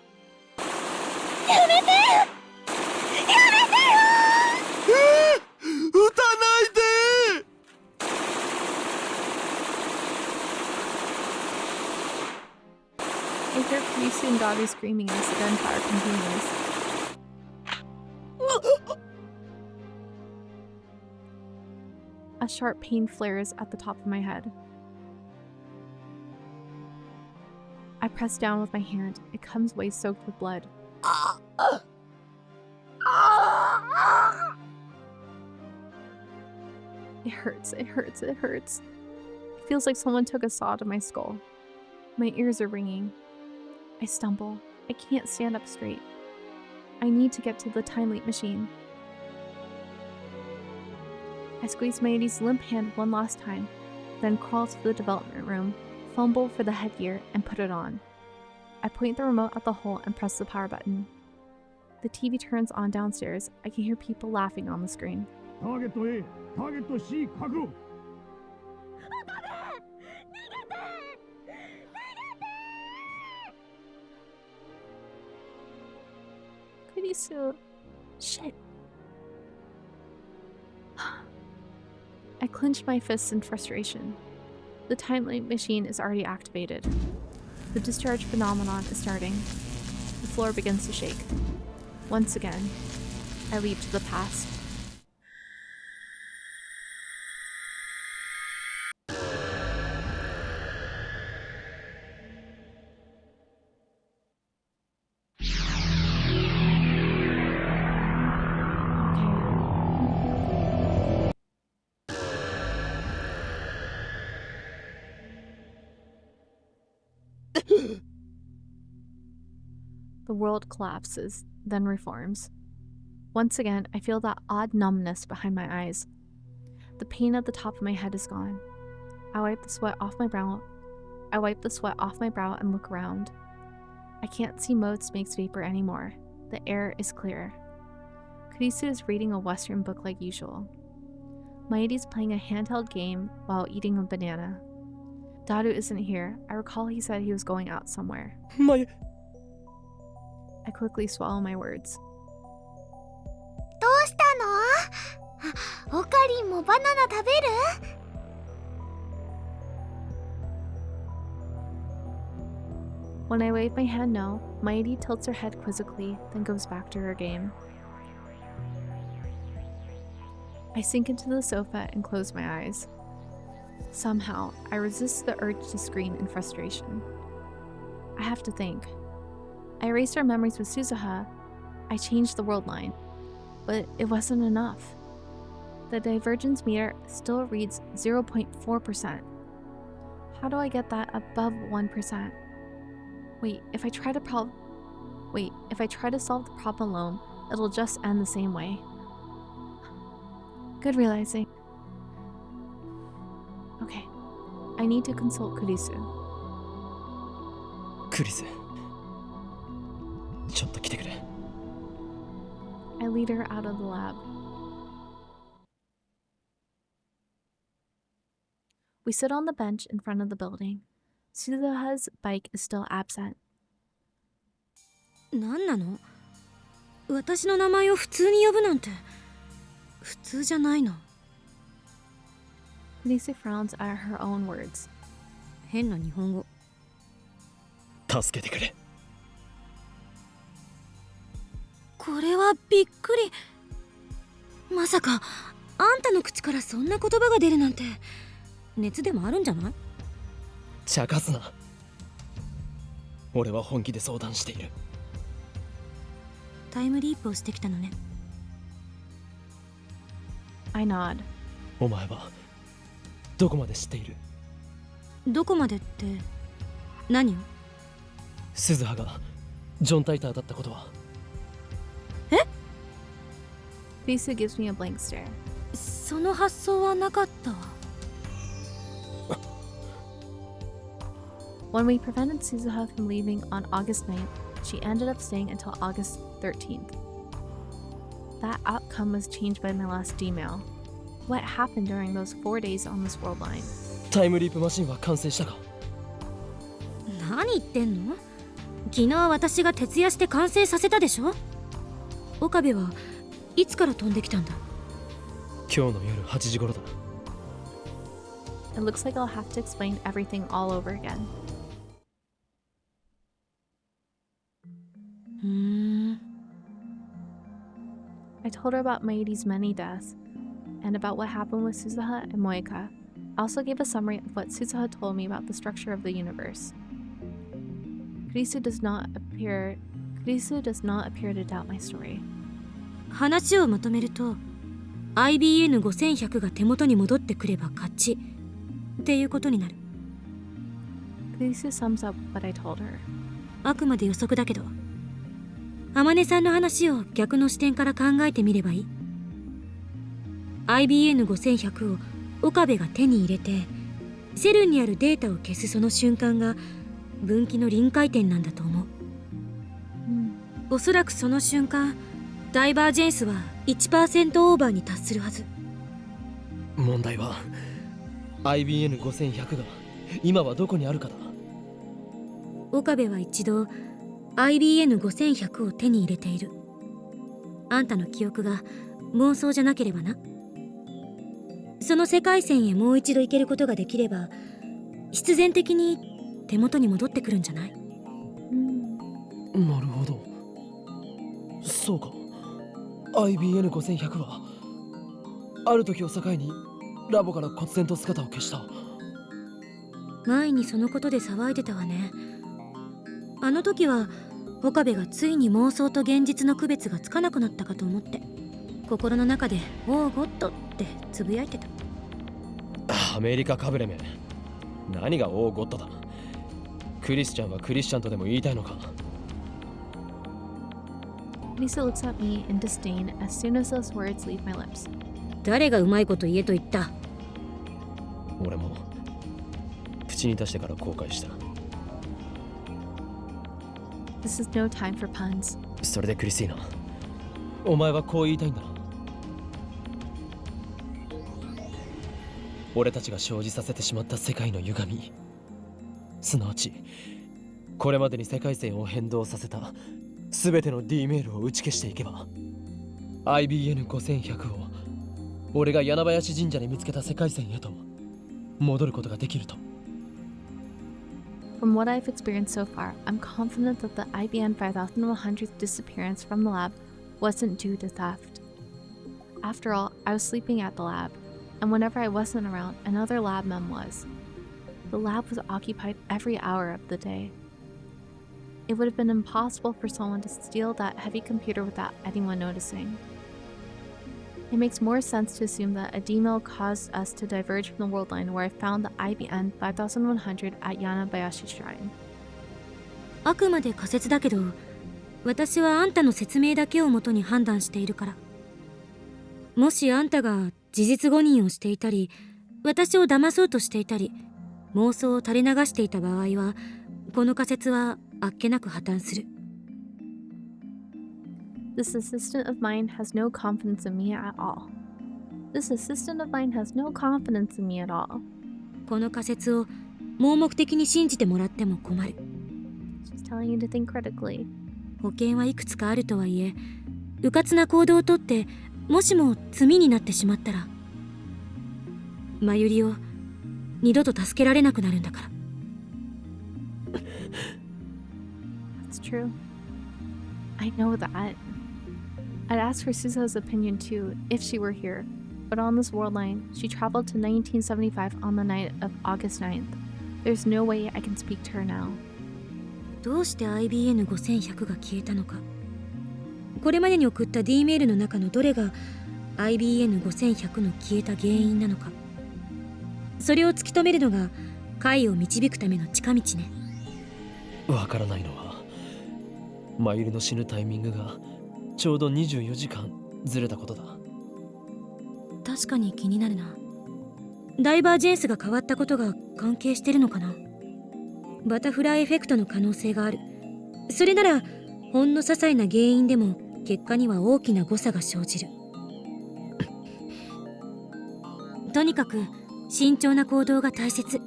撃たないで。 I hear Kurisu and daughter screaming as the gunfire continues. A sharp pain flares at the top of my head. I press down with my hand. It comes away soaked with blood. It hurts, it hurts, it hurts. It feels like someone took a saw to my skull. My ears are ringing. I stumble. I can't stand up straight. I need to get to the time leap machine. I squeeze Maedie's limp hand one last time, then crawl to the development room, fumble for the headgear, and put it on. I point the remote at the hole and press the power button. The TV turns on downstairs. I can hear people laughing on the screen. Target A, Target C, 確保。 Kurisu. Shit. I clench my fists in frustration. The time leap machine is already activated. The discharge phenomenon is starting. The floor begins to shake. Once again, I leap to the past. The world collapses, then reforms. Once again, I feel that odd numbness behind my eyes. The pain at the top of my head is gone. I wipe the sweat off my brow and look around. I can't see mode smoke's vapor anymore. The air is clear. Kurisu is reading a Western book like usual. Maedi's playing a handheld game while eating a banana. Daru isn't here. I recall he said he was going out somewhere. I quickly swallow my words. どうしたの？おかりんもバナナ食べる？ When I wave my hand no, Maedi tilts her head quizzically, then goes back to her game. I sink into the sofa and close my eyes. Somehow, I resist the urge to scream in frustration. I have to think. I erased our memories with Suzuha. I changed the world line. But it wasn't enough. The divergence meter still reads 0.4%. How do I get that above 1%? Wait, if I try to solve the problem alone, it'll just end the same way. Good realizing. Okay, I need to consult Kurisu. クリス、ちょっと来てくれ。 I lead her out of the lab. We sit on the bench in front of the building. Suzuha's bike is still absent. 何なの？私の名前を普通に呼ぶなんて普通じゃないの。Kurisu frowns at her own words. 変な日本語。助けてくれ。これはびっくり。まさかあんたの口からそんな言葉が出るなんて熱でもあるんじゃない？茶化すな。俺は本気で相談している。タイムリープをしてきたのね。I nod. お前はどこまで知っている？どこまでって何を？鈴葉がジョン・タイターだったことは。え？ Kurisu gives me a blank stare. その発想はなかったわ。When we prevented Suzuha from leaving on August 9th, she ended up staying until August 13th. That outcome was changed by my last Gmail. What happened during those 4 days on this world line? タイムリープマシンは完成したか？何言ってんの？昨日私が徹夜して完成させたでしょ？岡部はいつから飛んできたんだ？今日の夜8時頃だ。It looks like I'll have to explain everything all over again. I told her about Maedi's many deaths and about what happened with Suzuha and Moeka. I also gave a summary of what Suzuha told me about the structure of the universe. Kurisu does not appear to doubt my story. 話をまとめると IBN5100 が手元に戻ってくれば勝ちっていうことになる。 Kurisu sums up what I told her. あくまで予測だけど天音さんの話を逆の視点から考えてみればいい。 IBN5100 を岡部が手に入れてセルにあるデータを消すその瞬間が分岐の臨界点なんだと思う。おそらくその瞬間ダイバージェンスは 1% オーバーに達するはず。問題は IBN5100 が今はどこにあるかだ。岡部は一度 IBN5100 を手に入れている。あんたの記憶が妄想じゃなければな。その世界線へもう一度行けることができれば必然的に手元に戻ってくるんじゃない？なるほど。そうか。IBN5100 はある時を境にラボから忽然と姿を消した。前にそのことで騒いでたわね。あの時は岡部がついに妄想と現実の区別がつかなくなったかと思って心の中で「オーゴッド」ってつぶやいてた。アメリカかぶれめ、何がオーゴッドだ。クリスチャンはクリスチャンとでも言いたいのか。Kurisu looks at me in disdain as soon as those words leave my lips. 誰がうまいこと言えと言った。俺も口に出してから後悔した。 This is no time for puns. それでクリスティーナ、お前はこう言いたいんだな。俺たちが生じさせてしまった世界の歪み、すなわちこれまでに世界線を変動させた全ての D メールを打ち消していけば IBN5100 を俺が柳林神社で見つけた世界線へと戻ることができると。 From what I've experienced so far, I'm confident that the IBN 5100's disappearance from the lab wasn't due to theft. After all, I was sleeping at the lab, and whenever I wasn't around, another lab mem was. The lab was occupied every hour of the day. It would have been impossible for someone to steal that heavy computer without anyone noticing. It makes more sense to assume that a D-mail caused us to diverge from the world line where I found the IBN 5100 at Yanabayashi Shrine. あくまで仮説だけど、私はあんたの説明だけをもとに判断しているから。もしあんたが事実誤認をしていたり、私を騙そうとしていたり、妄想を垂れ流していた場合は、この仮説はあっけなく破綻する。This assistant of mine has no confidence in me at all. This assistant of mine has no confidence in me at all. この仮説を盲目的に信じてもらっても困る。She's telling you to think critically. 保険はいくつかあるとはいえ、迂闊な行動をとってもしも罪になってしまったら、まゆりを二度と助けられなくなるんだから。That's true. I know that. I'd ask for Suzu's opinion too, if she were here. But on this world line, she traveled to 1975 on the night of August 9th. There's no way I can speak to her now. どうして IBN5100 が消えたのか。これまでに送った D メールの中のどれが IBN5100 の消えた原因なのか。それを突き止めるのが解を導くための近道ね。わからないのはマユリの死ぬタイミングがちょうど24時間ずれたことだ。確かに気になるな。ダイバージェンスが変わったことが関係してるのかな。バタフライエフェクトの可能性がある。それならほんの些細な原因でも結果には大きな誤差が生じる。とにかく慎重な行動が大切。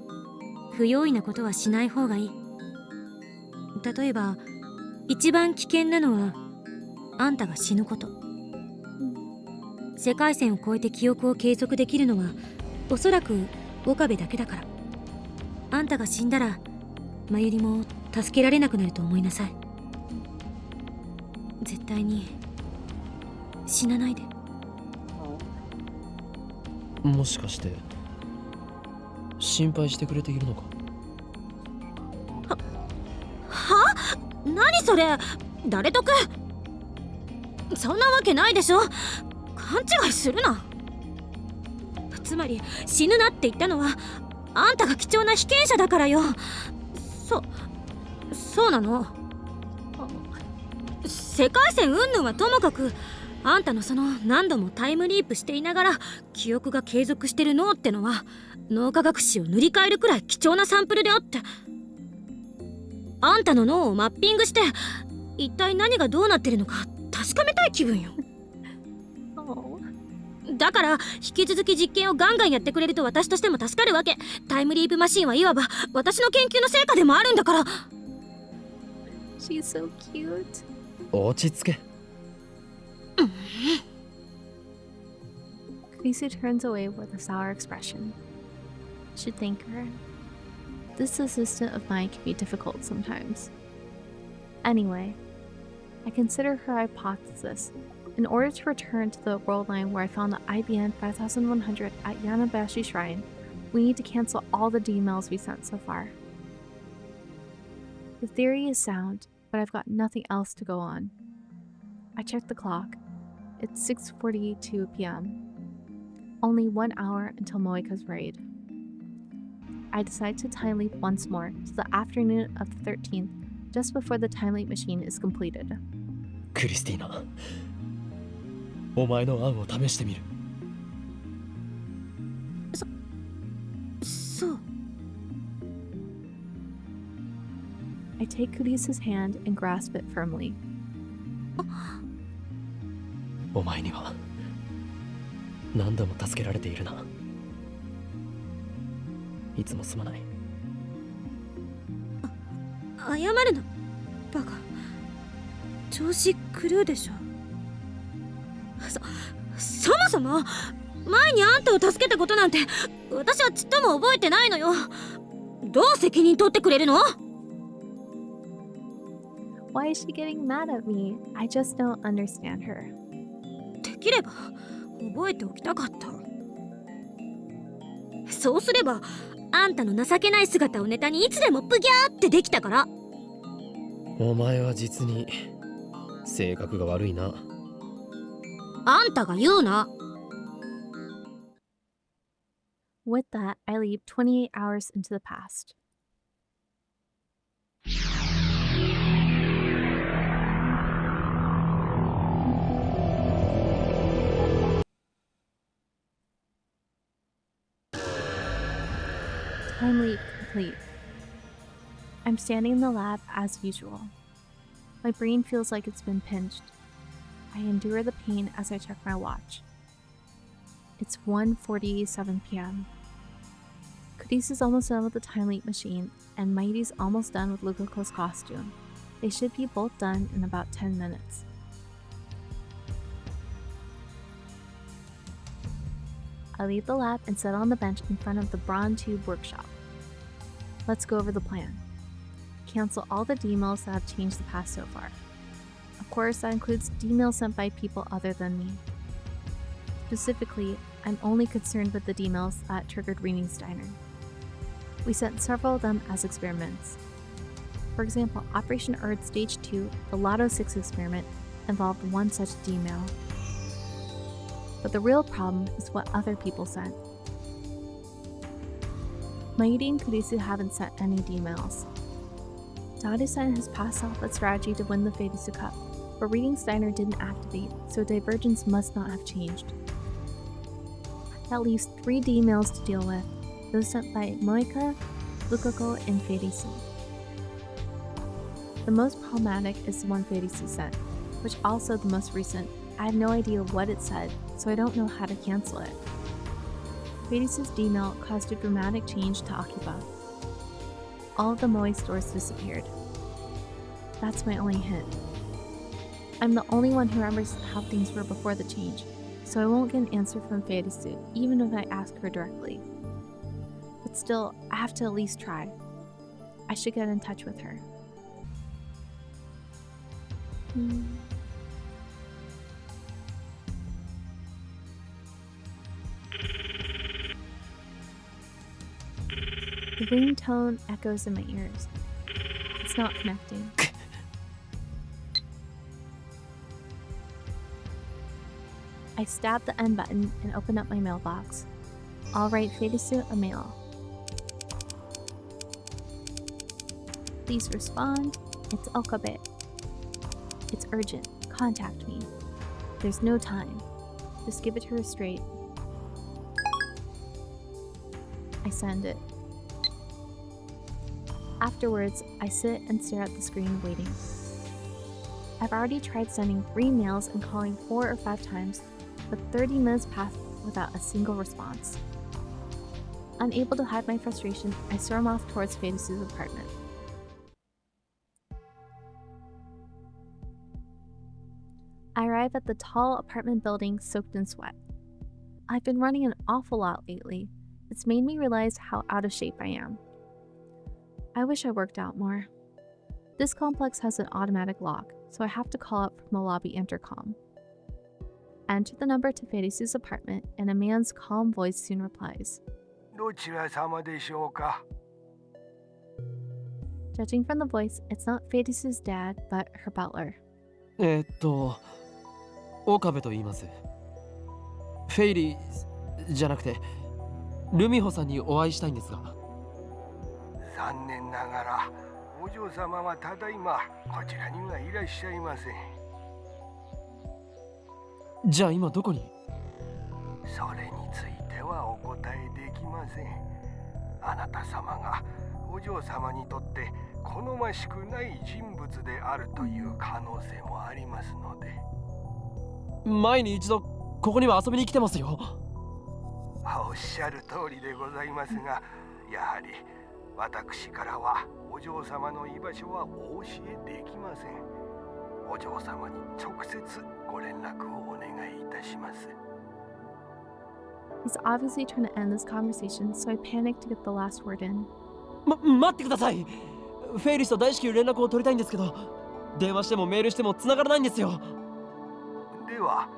不用意なことはしない方がいい。例えば一番危険なのはあんたが死ぬこと。世界線を越えて記憶を継続できるのはおそらく岡部だけだから。あんたが死んだらまゆりも助けられなくなると思いなさい。絶対に死なないで。もしかして心配してくれているのか。は？何それ？誰得？そんなわけないでしょ。勘違いするな。つまり死ぬなって言ったのはあんたが貴重な被験者だからよ。そうなの。世界線云々はともかく、あんたのその何度もタイムリープしていながら記憶が継続してる脳ってのは脳科学史を塗り替えるくらい貴重なサンプルであって、あんたの脳をマッピングして一体何がどうなってるのか確かめたい気分よ。だから引き続き実験をガンガンやってくれると私としても助かるわけ。タイムリープマシンはいわば私の研究の成果でもあるんだから。 She's so cute. 落ち着け。Kurisu turns away with a sour expression. Should thank her. This assistant of mine can be difficult sometimes. Anyway, I consider her hypothesis. In order to return to the world line where I found the IBN 5100 at Yanabashi Shrine, we need to cancel all the D-mails we sent so far. The theory is sound, but I've got nothing else to go on. I checked the clock. It's 6:42 p.m. Only 1 hour until Moika's raid. I decide to time leap once more to the afternoon of the 13th, just before the time leap machine is completed. クリスティーナ、お前の案を試してみる。そう。I take Kurisu's hand and grasp it firmly. お前には何度も助けられているな。いつもすまない。謝るな、バカ。調子狂うでしょ。そもそも前にあんたを助けたことなんて私はちっとも覚えてないのよ。どう責任取ってくれるの？ Why is she getting mad at me? I just don't understand her. できれば覚えておきたかった。そうすればあんたの情けない姿をネタにいつでもプギャーってできたから。お前は実に性格が悪いな。あんたが言うな。With that, I leap 28 hours into the past. Time leap complete. I'm standing in the lab as usual. My brain feels like it's been pinched. I endure the pain as I check my watch. It's 1:47 p.m. Kurisu's almost done with the time leap machine, and Mighty's almost done with Lukako's costume. They should be both done in about 10 minutes. I leave the lab and sit on the bench in front of the Bronze Tube workshop. Let's go over the plan. Cancel all the D-mails that have changed the past so far. Of course, that includes D-mails sent by people other than me. Specifically, I'm only concerned with the D-mails that triggered Steiner. We sent several of them as experiments. For example, Operation Earth Stage 2, the Lotto 6 experiment, involved one such D-mail. But the real problem is what other people sent. Mighty and Kurisu haven't sent any D-mails. Dadu-san has passed off a strategy to win the Farisu Cup, but Steiner didn't activate, so divergence must not have changed. That leaves 3 D-mails to deal with, those sent by Moika, Lukako, and Farisu. The most problematic is the one Farisu sent, which also the most recent. I have no idea what it said, so I don't know how to cancel it. Farisu's D-mail caused a dramatic change to Akiba. All of the Moe stores disappeared. That's my only hint. I'm the only one who remembers how things were before the change, so I won't get an answer from Farisu, even if I ask her directly. But still, I have to at least try. I should get in touch with her. The ringtone echoes in my ears. It's not connecting. I stab the end button and open up my mailbox. I'll write Farisu a mail. Please respond. It's Okabe. It's urgent. Contact me. There's no time. Just give it to her straight. I send it. Afterwards, I sit and stare at the screen waiting. I've already tried sending 3 mails and calling 4 or 5 times, but 30 minutes pass without a single response. Unable to hide my frustration, I storm off towards Farisu's apartment. I arrive at the tall apartment building soaked in sweat. I've been running an awful lot lately. It's made me realize how out of shape I am. I wish I worked out more. This complex has an automatic lock, so I have to call up from the lobby intercom. I enter the number to Farisu's apartment, and a man's calm voice soon replies. どちら様でしょうか? Judging from the voice, it's not Farisu's dad, but her butler. 岡部と言います。フェイリーじゃなくて、ルミホさんにお会いしたいんですが。残念ながら、お嬢様はただいまこちらにはいらっしゃいません。じゃあ今どこに？それについてはお答えできません。あなた様がお嬢様にとって好ましくない人物であるという可能性もありますので。前に一度ここには遊びに来てますよ。おっしゃる通りでございますが、やはり私からはお嬢様の居場所はお教えできません。お嬢様に直接ご連絡をお願いいたします。He's obviously trying to end this conversation, so I panicked to get the last word in. 待ってください。フェイリスと大至急連絡を取りたいんですけど、電話してもメールしても繋がらないんですよ。では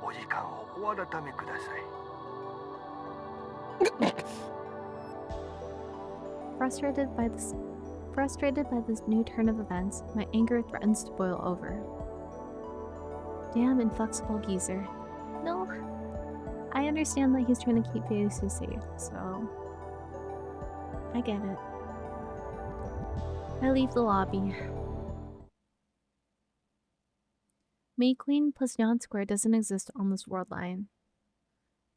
お時間をお改めください。Frustrated by this new turn of events, my anger threatens to boil over. Damn inflexible geezer. No, I understand that he's trying to keep Farisu safe, so I get it. I leave the lobby. May Queen plus Yan Square doesn't exist on this world line.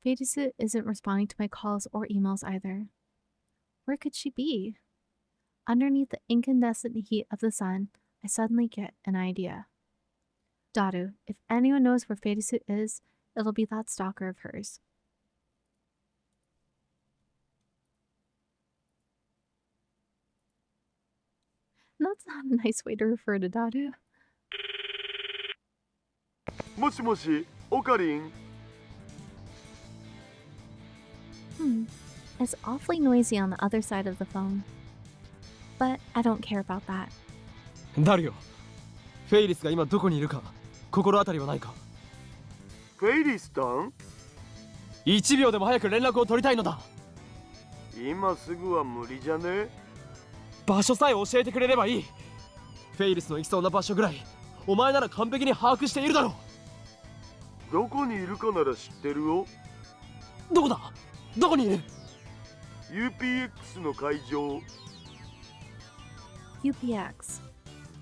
Farisu isn't responding to my calls or emails either. Where could she be? Underneath the incandescent heat of the sun, I suddenly get an idea. Daru, if anyone knows where Farisu is, it'll be that stalker of hers. That's not a nice way to refer to Daru. もしもし、オカリン。It's awfully noisy on the other side of the phone. But I don't care about that. ダルよ、フェイリスが今どこにいるか心当たりはないか？フェイリスタン？1秒でも早く連絡を取りたいのだ。今すぐは無理じゃね？場所さえ教えてくれればいい。フェイリスの行きそうな場所ぐらいお前なら完璧に把握しているだろう。どこにいるかなら知ってるよ。どこだ？どこにいる？ UPX の会場。UPX.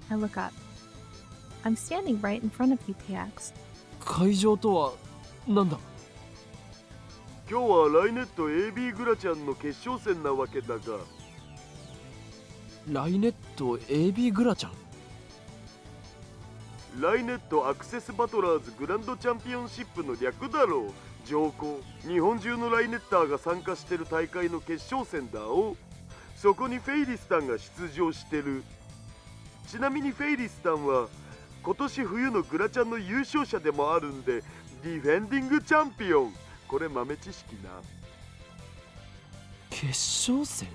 I look up. I'm standing right in front of UPX. 会場とはなんだ？今日はライネット AB グラちゃんの決勝戦なわけだが。ライネット AB グラちゃん？ライネットアクセスバトラーズグランドチャンピオンシップの略だろう。上皇、日本中のライネッターが参加してる大会の決勝戦だお。そこにフェイリスタンが出場してる。ちなみにフェイリスタンは今年冬のグラちゃんの優勝者でもあるんで、ディフェンディングチャンピオン。これ豆知識な。決勝戦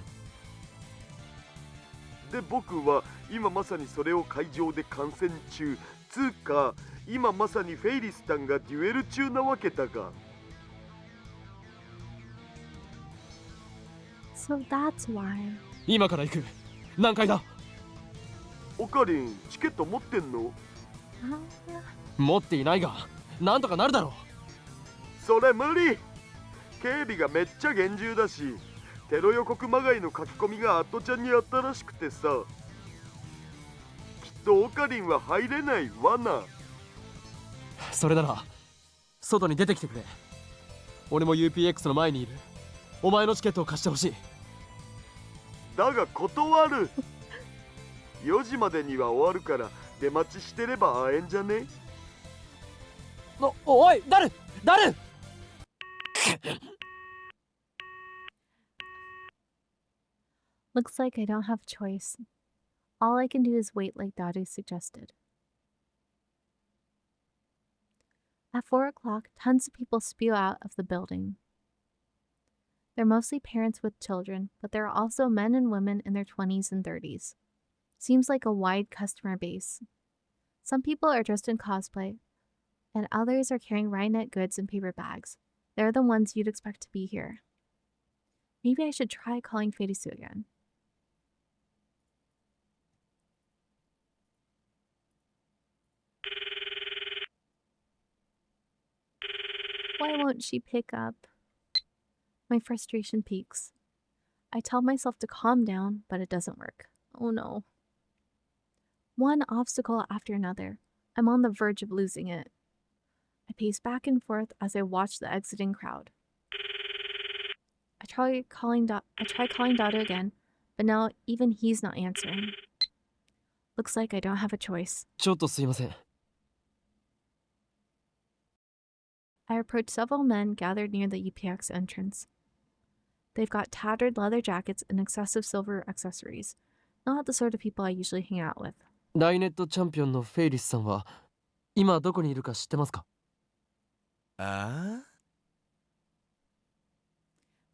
で、僕は今まさにそれを会場で観戦中。つうか今まさにフェイリスタンがデュエル中なわけだが。So that's why. 今から行く。何階だ？オカリン、チケット持ってんの？持っていないがなんとかなるだろう。それ無理。警備がめっちゃ厳重だし、テロ予告まがいの書き込みがアットちゃんにあったらしくてさ。きっとオカリンは入れないわな。それなら外に出てきてくれ。俺も UPX の前にいる。お前のチケットを貸してほしい。だが断る。4時までには終わるから出待ちしてれば会えんじゃね？おい、誰Looks like I don't have a choice. All I can do is wait like Daru suggested. At 4 o'clock, tons of people spew out of the building. They're mostly parents with children, but there are also men and women in their 20s and 30s. Seems like a wide customer base. Some people are dressed in cosplay, and others are carrying RaiNet goods in paper bags. They're the ones you'd expect to be here. Maybe I should try calling Farisu again. Why won't she pick up? My frustration peaks. I tell myself to calm down, but it doesn't work. Oh no. One obstacle after another. I'm on the verge of losing it. I pace back and forth as I watch the exiting crowd. I try calling Dado again, but now even he's not answering. Looks like I don't have a choice. ちょっとすいません。 I approach several men gathered near the UPX entrance. They've got tattered leather jackets and excessive silver accessories. Not the sort of people I usually hang out with. ライネットチャンピオンのフェイリスさんは今どこにいるか知ってますか？ああ、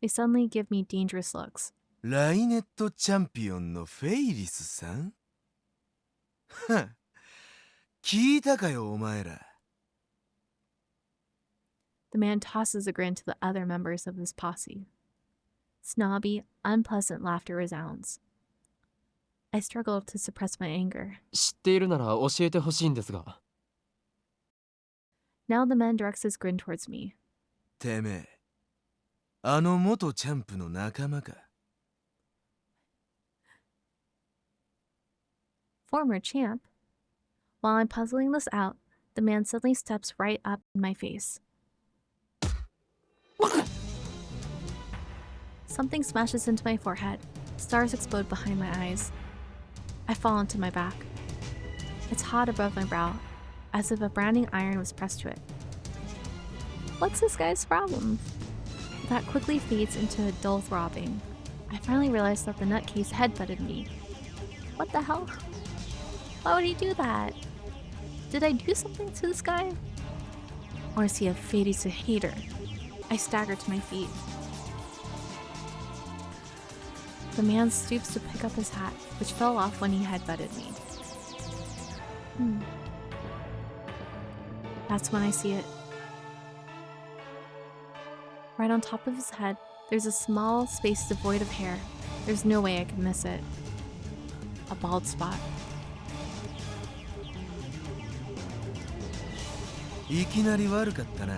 They suddenly give me dangerous looks. ライネットチャンピオンのフェイリスさん？はっ、聞いたかよお前ら。 The man tosses a grin to the other members of his posse. Snobby, unpleasant laughter resounds. I struggle to suppress my anger. 知っているなら教えてほしいんですが。 Now the man directs his grin towards me. てめえ、あの元チャンプの仲間か。 Former champ? While I'm puzzling this out, the man suddenly steps right up in my face. Something smashes into my forehead. Stars explode behind my eyes. I fall onto my back. It's hot above my brow, as if a branding iron was pressed to it. What's this guy's problem? That quickly fades into a dull throbbing. I finally realize that the nutcase headbutted me. What the hell? Why would he do that? Did I do something to this guy? Or is he a Farisu hater? I stagger to my feet. The man stoops to pick up his hat, which fell off when he headbutted me. That's when I see it. Right on top of his head, there's a small space devoid of hair. There's no way I could miss it. A bald spot. いきなり悪かったな。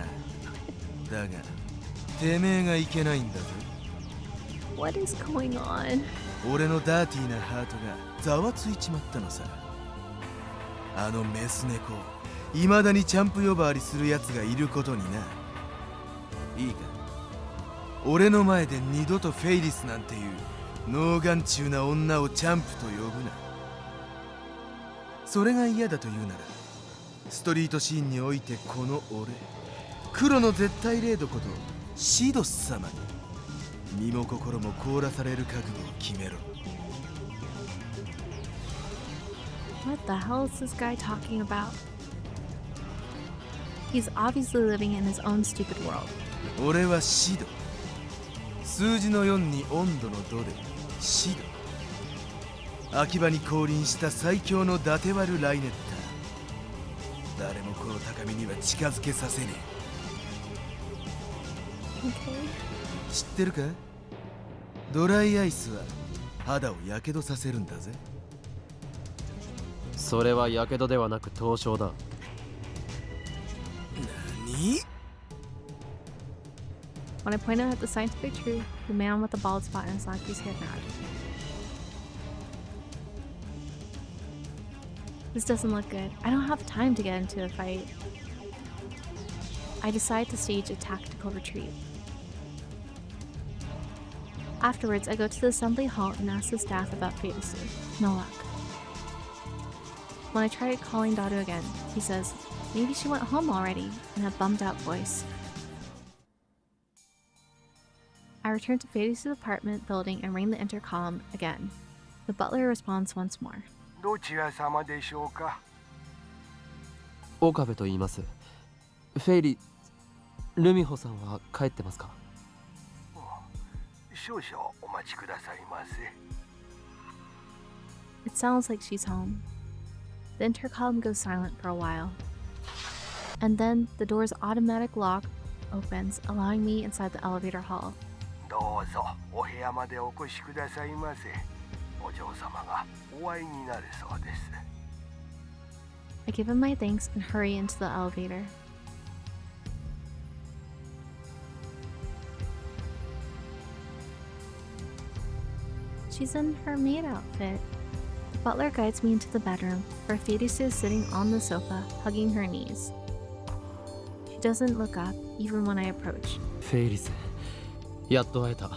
だが、てめえがいけないんだぞ。 What is going on? 俺のダーティーなハートがざわついちまったのさ。あのメス猫、未だにチャンプ呼ばわりするやつがいることにな。いいか、俺の前で二度とフェイリスなんていう脳眼中な女をチャンプと呼ぶな。それが嫌だというなら、ストリートシーンにおいてこの俺、黒の絶対零度ことシドス様に身も心も凍らされる覚悟を決めろ。 What the hell is this guy talking about? He's obviously living in his own stupid world. 俺はシド。数字の4に温度の度でシド。秋葉に降臨した最強の伊達割るライネッター。誰もこの高みには近づけさせねえ。Okay. 知ってるか？ドライアイスは肌をやけどさせるんだぜ。それはやけどではなく凍傷だ。何？ When I pointed at the scientific truth, the man with the bald spot in his lackey's head nodded. This doesn't look good. I don't have time to get into a fight. I decide to stage a tactical retreat. Afterwards, I go to the assembly hall and ask the staff about Farisu. No luck. When I try calling Dado again, he says, maybe she went home already, in a bummed out voice. I return to Farisu's apartment building and ring the intercom again. The butler responds once more. どちら様でしょうか。岡部と言います。フェイリ、ルミホさんは帰ってますか？少々お待ちくださいませ。 It sounds like she's home. The intercom goes silent for a while. And then the door's automatic lock opens, allowing me inside the elevator hall. どうぞお部屋までお越しくださいませ。お嬢様がお会いになるそうです。 I give him my thanks and hurry into the elevator. She's in her maid outfit. The butler guides me into the bedroom, where Farisu is sitting on the sofa, hugging her knees. doesn't look up even when I approach. フェイリス、やっと会えた。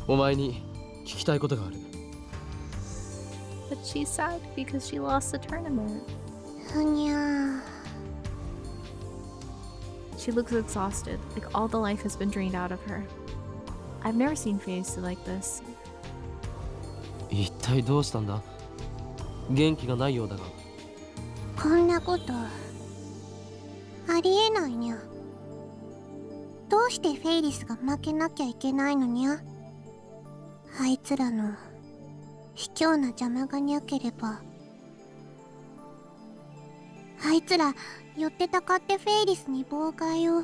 お前に聞きたいことがある。But she's sad because she lost the tournament. ふにゃー。 She looks exhausted, like all the life has been drained out of her. I've never seen Farisu like this. 一体どうしたんだ？元気がないようだが。こんなことありえないにゃ。どうしてフェイリスが負けなきゃいけないのにゃ。あいつらの卑怯な邪魔がにゃければ。あいつら寄ってたかってフェイリスに妨害を。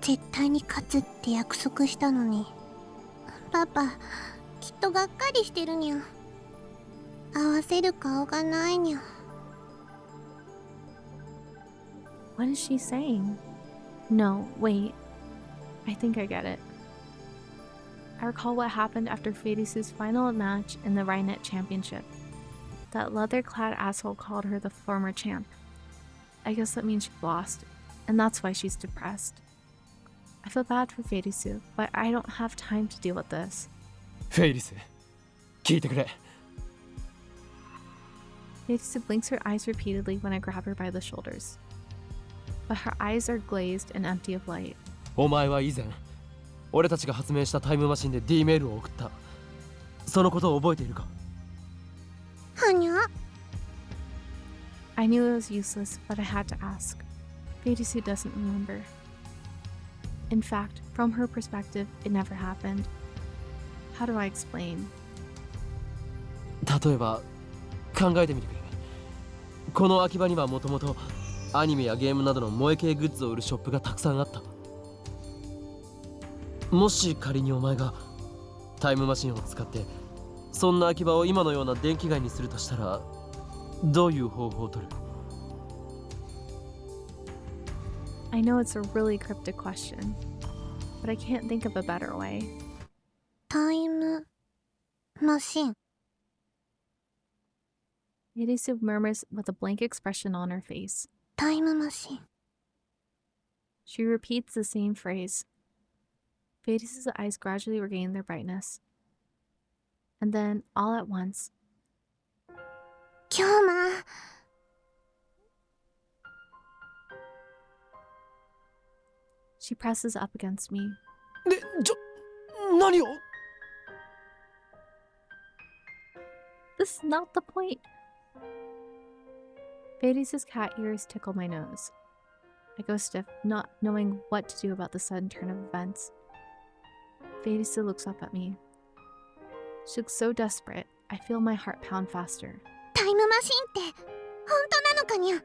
絶対に勝つって約束したのに。パパきっとがっかりしてるにゃ。合わせる顔がないにゃ。What is she saying? No, wait. I think I get it. I recall what happened after Farisu's final match in the RaiNet Championship. That leather-clad asshole called her the former champ. I guess that means she lost, and that's why she's depressed. I feel bad for Farisu, but I don't have time to deal with this. フェイリス、聞いてくれ。Farisu blinks her eyes repeatedly when I grab her by the shoulders. But her eyes are glazed and empty of light. お前は以前、俺たちが発明したタイムマシンで D メールを送った。そのことを覚えているか？はにゃ。 I knew it was useless, but I had to ask. Farisu doesn't remember. In fact, from her perspective, it never happened. How do I explain? 例えば、考えてみてくれ。この秋葉にはもともとアニメやゲームなどの萌え系グッズを売るショップがたくさんあった。もし仮にお前がタイムマシンを使ってそんな秋葉を今のような電気街にするとしたら、どういう方法を取る？ I know it's a really cryptic question, but I can't think of a better way. タイムマシン。 Farisu murmurs with a blank expression on her face. タイムマシン。 She repeats the same phrase. Farisu's eyes gradually regain their brightness. And then, all at once, 今日ま。 she presses up against me. で、何を？ This is not the point. Farisu's cat ears tickle my nose. I go stiff, not knowing what to do about the sudden turn of events. Farisu looks up at me. She looks so desperate, I feel my heart pound faster. タイムマシンって本当なのかにゃ。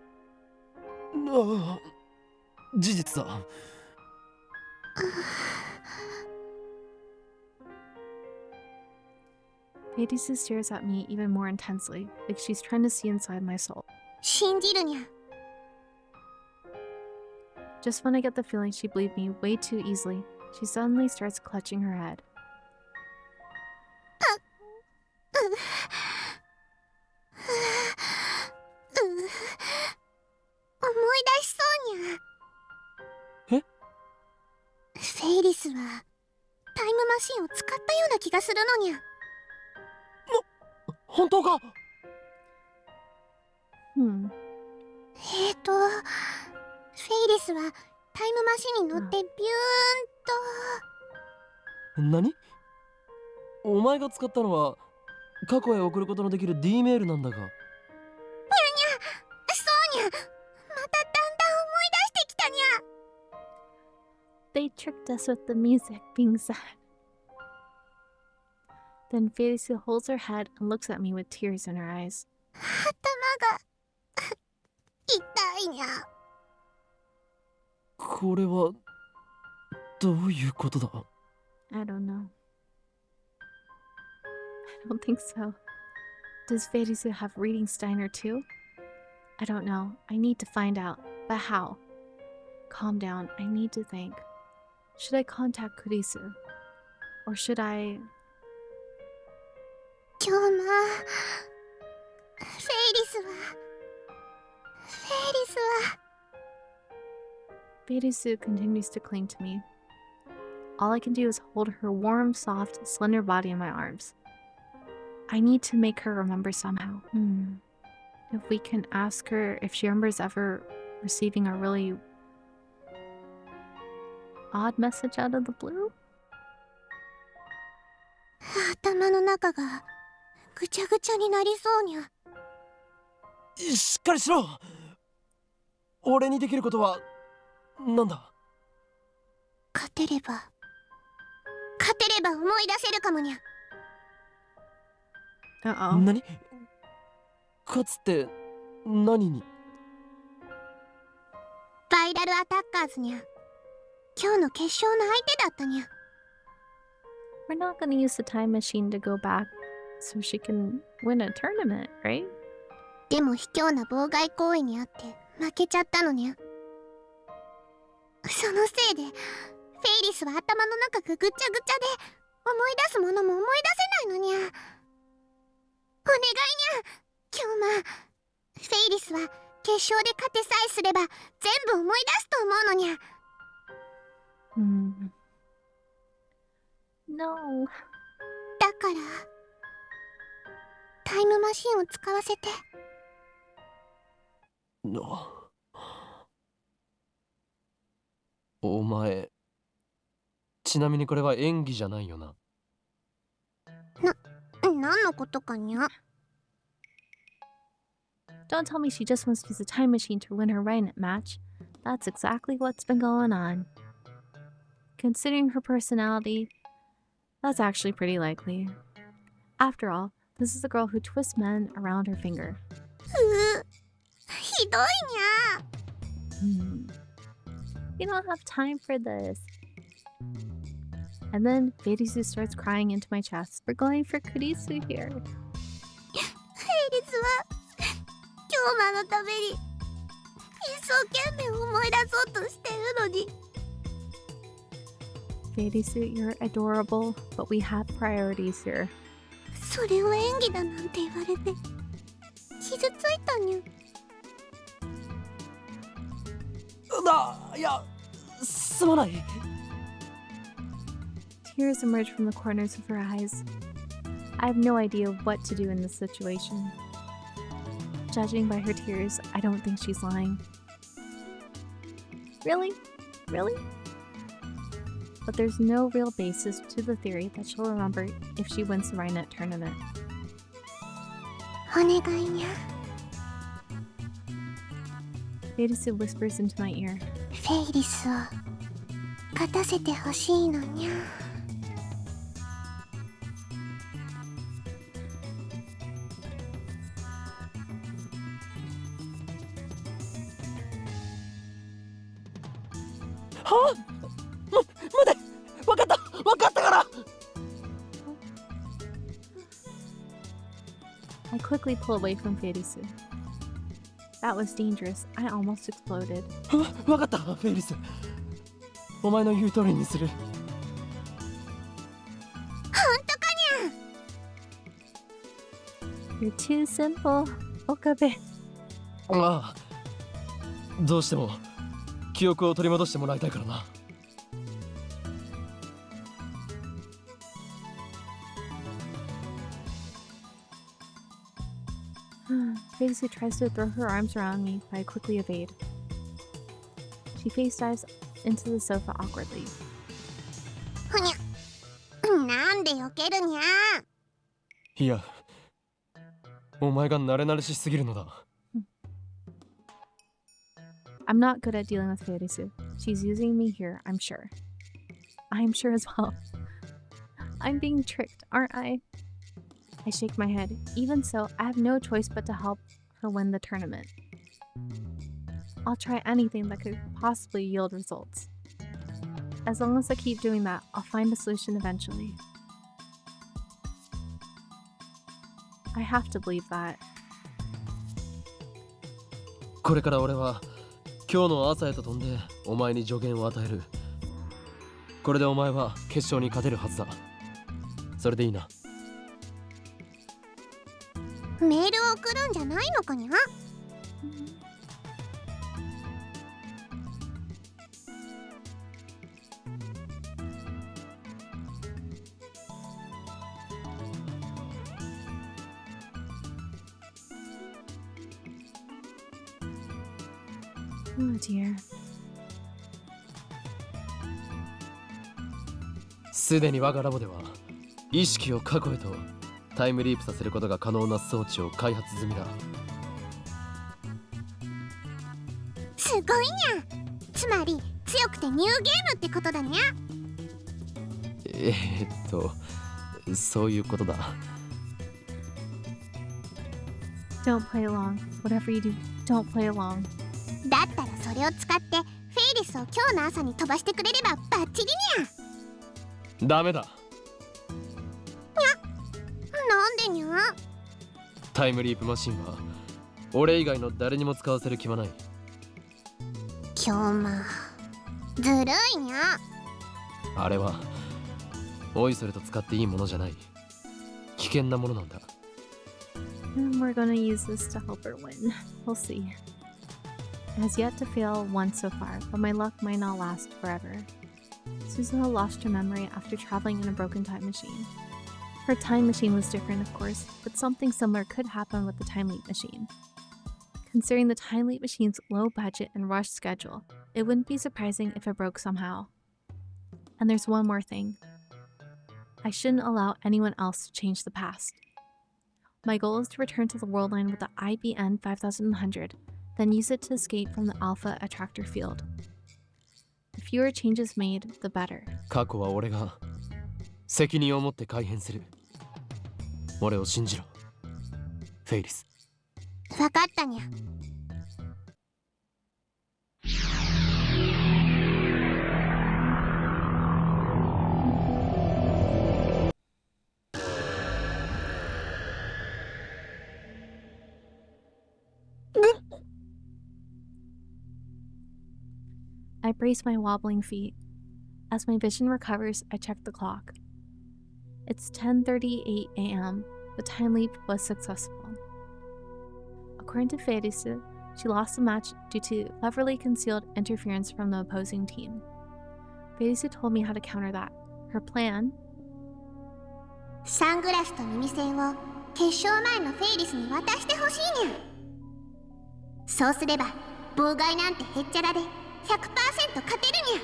ああ、事実だ。Farisu stares at me even more intensely, like she's trying to see inside my soul. 信じるにゃ。 Just when I get the feeling she believed me way too easily, she suddenly starts clutching her head. 思い出しそうにゃ。え？フェイリスはタイムマシンを使ったような気がするのにゃ。本当か？ フェイリスはタイムマシンに乗ってビューンと。何？お前が使ったのは過去へ送ることのできる D メールなんだが。そうにゃ。まただんだん思い出してきたにゃ。 They tricked us with the music being sad. Then Farisu holds her head and looks at me with tears in her eyes. 頭が痛いにゃ。これはどういうことだ？ I don't know. I don't think so. Does Farisu have reading Steiner too? I don't know. I need to find out. But how? Calm down. I need to think. Should I contact Kurisu? Or should I... 今日ま。フェイリ Farisu continues to cling to me. All I can do is hold her warm, soft, slender body in my arms. I need to make her remember somehow. If we can ask her if she remembers ever receiving a really odd message out of the blue? 頭の中がぐちゃぐちゃになりそうにゃ。しっかりしろ。俺にできることはなんだ。勝てれば思い出せるかもにゃ。何？勝つって何に？バイラルアタッカーズにゃ。今日の決勝の相手だったにゃ。We're not gonna use the time machine to go back so she can win a tournament, right? でも卑怯な妨害行為にあって負けちゃったのにゃ。そのせいでフェイリスは頭の中がぐちゃぐちゃで思い出すものも思い出せないのにゃ。お願いにゃ、今日フェイリスは決勝で勝てさえすれば全部思い出すと思うのにゃ。No. だからタイムマシンを使わせて。お前、ちなみにこれは演技じゃないよな。何のことかにゃ。 Don't tell me she just wants to use a time machine to win her RaiNet match. That's exactly what's been going on. Considering her personality, that's actually pretty likely. After all, this is the girl who twists men around her finger. ひどいにゃ。We don't have time for this. And then Farisu starts crying into my chest. We're going for Kurisu here. フェイリスは京馬のために一生懸命思い出そうとしてるのに。Farisu, you're adorable, but we have priorities here. それを演技だなんて言われて傷ついたにゃ。いや、すまない。Tears emerge from the corners of her eyes. I have no idea what to do in this situation. Judging by her tears, I don't think she's lying. Really? Really? But there's no real basis to the theory that she'll remember if she wins the RaiNet tournament. お願いにゃ。Farisu whispers into my ear. フェイリスを勝たせてほしいのにゃ。は？待て！わかったから！ I quickly pull away from Farisu. That was dangerous. I almost exploded. わかった、フェイリス。お前の言う通りにする。本当かにゃ。 You're too simple, Okabe. ああ、どうしても記憶を取り戻してもらいたいからな。Farisu tries to throw her arms around me, but I quickly evade. She face dives into the sofa awkwardly. ふにゃ。なんで避けるにゃ。いや、お前が慣れ慣れしすぎるのだ。I'm not good at dealing with Farisu. She's using me here, I'm sure. I'm sure as well. I'm being tricked, aren't I? I shake my head. Even so, I have no choice but to help her win the tournament. I'll try anything that could possibly yield results. As long as I keep doing that, I'll find a solution eventually. I have to believe that. これから俺は今日の朝へと飛んでお前に助言を与える。これでお前は決勝に勝てるはずだ。それでいいな。メールを送るんじゃないのかにゃ。Oh dear. すでに我がラボでは意識を過去へとタイムリープさせることが可能な装置を開発済みだ。すごいにゃ。つまり強くてニューゲームってことだにゃ。そういうことだ。 Don't play along. Whatever you do, don't play along. だったらそれを使ってフェイリスを今日の朝に飛ばしてくれればバッチリにゃ。ダメだ。なんでにゃ。タイムリープマシンは俺以外の誰にも使わせる気はない。今日まずるいにゃ。あれはおいそれと使っていいものじゃない。危険なものなんだ。 And we're gonna use this to help her win. We'll see. It has yet to fail once so far, but my luck might not last forever. Suzuha lost her memory after traveling in a broken time machine. Her time machine was different, of course, but something similar could happen with the time leap machine. Considering the time leap machine's low budget and rushed schedule, it wouldn't be surprising if it broke somehow. And there's one more thing. I shouldn't allow anyone else to change the past. My goal is to return to the world line with the IBN 5100, then use it to escape from the Alpha Attractor field. The fewer changes made, the better. 過去は俺が責任を持って改変する。俺を信じろ、フェイリス。わかったにゃ。I brace my wobbling feet. As my vision recovers, I check the clock. It's 10:38 a.m. The time leap was successful. According to Farisu, she lost the match due to cleverly concealed interference from the opposing team. Farisu told me how to counter that. Her plan: サングラスと耳栓を決勝前のフェイリスに渡してほしいにゃ。そうすれば妨害なんてへっちゃらで 100% 勝てるにゃ。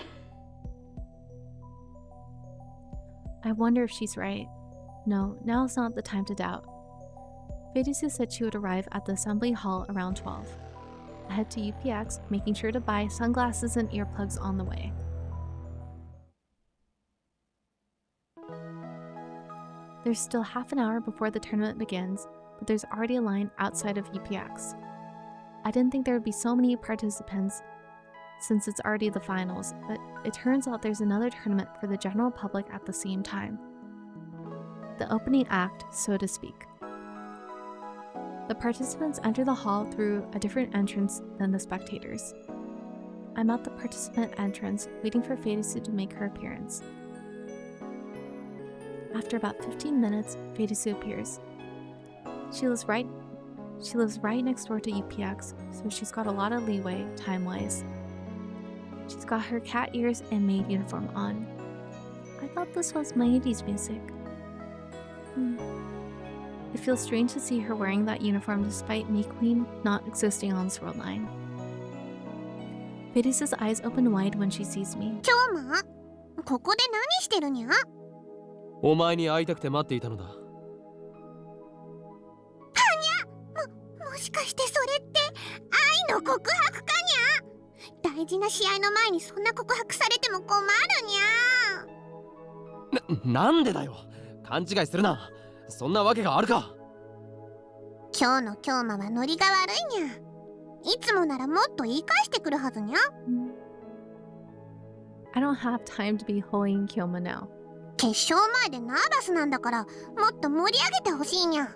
I wonder if she's right. No, now's not the time to doubt. Farisu said she would arrive at the assembly hall around 12. I head to UPX, making sure to buy sunglasses and earplugs on the way. There's still half an hour before the tournament begins, but there's already a line outside of UPX. I didn't think there would be so many participants since it's already the finals, but it turns out there's another tournament for the general public at the same time. The opening act, so to speak. The participants enter the hall through a different entrance than the spectators. I'm at the participant entrance, waiting for Farisu to make her appearance. After about 15 minutes, Farisu appears. She lives right next door to UPX, so she's got a lot of leeway time-wise. She's got her cat ears and maid uniform on. I thought this was my 80s music. It feels strange to see her wearing that uniform despite Me Queen not existing on this world line. Farisu's eyes open wide when she sees me. 今日もここで何してるにゃ。お前に会いたくて待っていたのだ。もしかしてそれって愛の告白かにゃ。大事な試合の前にそんな告白されても困るにゃ。なんでだよ。勘違いするな。そんなわけがあるか。今日の京馬はノリが悪いにゃ。いつもならもっと言い返してくるはずにゃ。I don't have time to be hoeing Kyoma now. 決勝前でナーバスなんだからもっと盛り上げてほしいにゃ。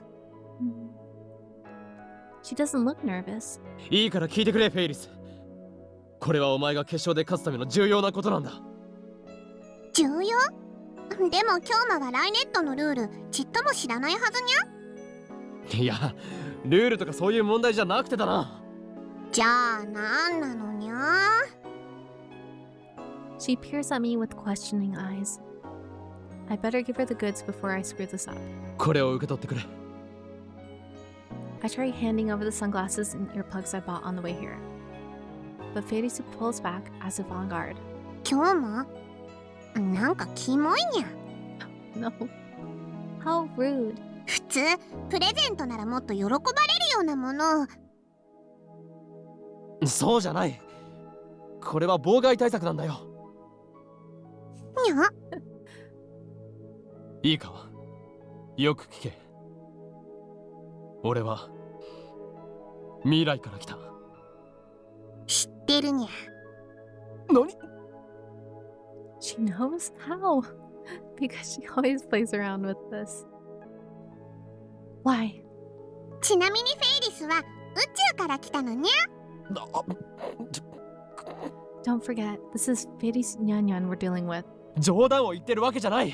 She doesn't look nervous. いいから聞いてくれ、フェイリス。これはお前が決勝で勝つための重要なことなんだ。重要？でも京馬はライネットのルールちっとも知らないはずにゃ。いや、ルールとかそういう問題じゃなくてだな。じゃあなんなのにゃ。 She peers at me with questioning eyes. I better give her the goods before I screw this up. これを受け取ってくれ。I try handing over the sunglasses and earplugs I bought on the way here. but Farisu pulls back as if on guard. 今日もなんかキモいにゃ。 No. How rude. 普通プレゼントならもっと喜ばれるようなもの。そうじゃない。これは妨害対策なんだよ。にゃ。いいか、よく聞け。俺は未来から来た。知ってるにゃ。何？ She knows how. Because she always plays around with this. Why? ちなみにフェイリスは宇宙から来たのにゃ。Don't forget, this is Farisu Nyanyan we're dealing with. 冗談を言ってるわけじゃない。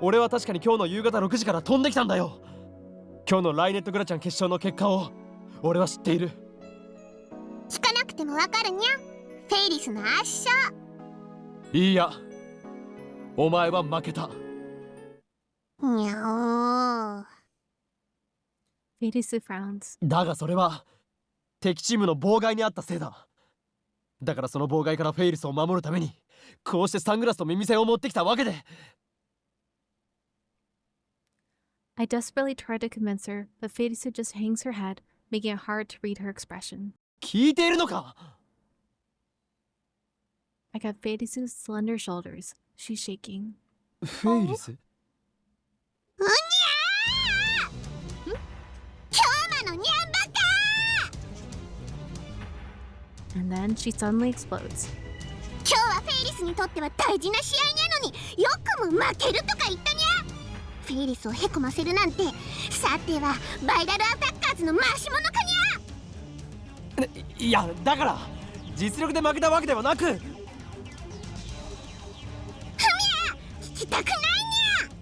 俺は確かに今日の夕方6時から飛んできたんだよ。今日のライネットグラちゃん決勝の結果を俺は知っている。聞かなくてもわかるにゃ。フェイリスの圧勝。いいや、お前は負けた。にゃおー。Farisu frowns. だがそれは敵チームの妨害にあったせいだ。だからその妨害からフェイリスを守るためにこうしてサングラスと耳栓を持ってきたわけで。I desperately try to convince her, but Farisu just hangs her head, making it hard to read her expression. 聞いているのか？ I got Farisu's slender shoulders. She's shaking. フェイリス？うにゃー。今日のにゃんばかー。 And then she suddenly explodes. 今日はフェイリスにとっては大事な試合なのによくも負けるとか言ったにゃ。フェイリスをへこませるなんて、さてはバイラルアタッカーズの回し者かにゃ。いや、だから実力で負けたわけではなく。聞きたくないにゃ。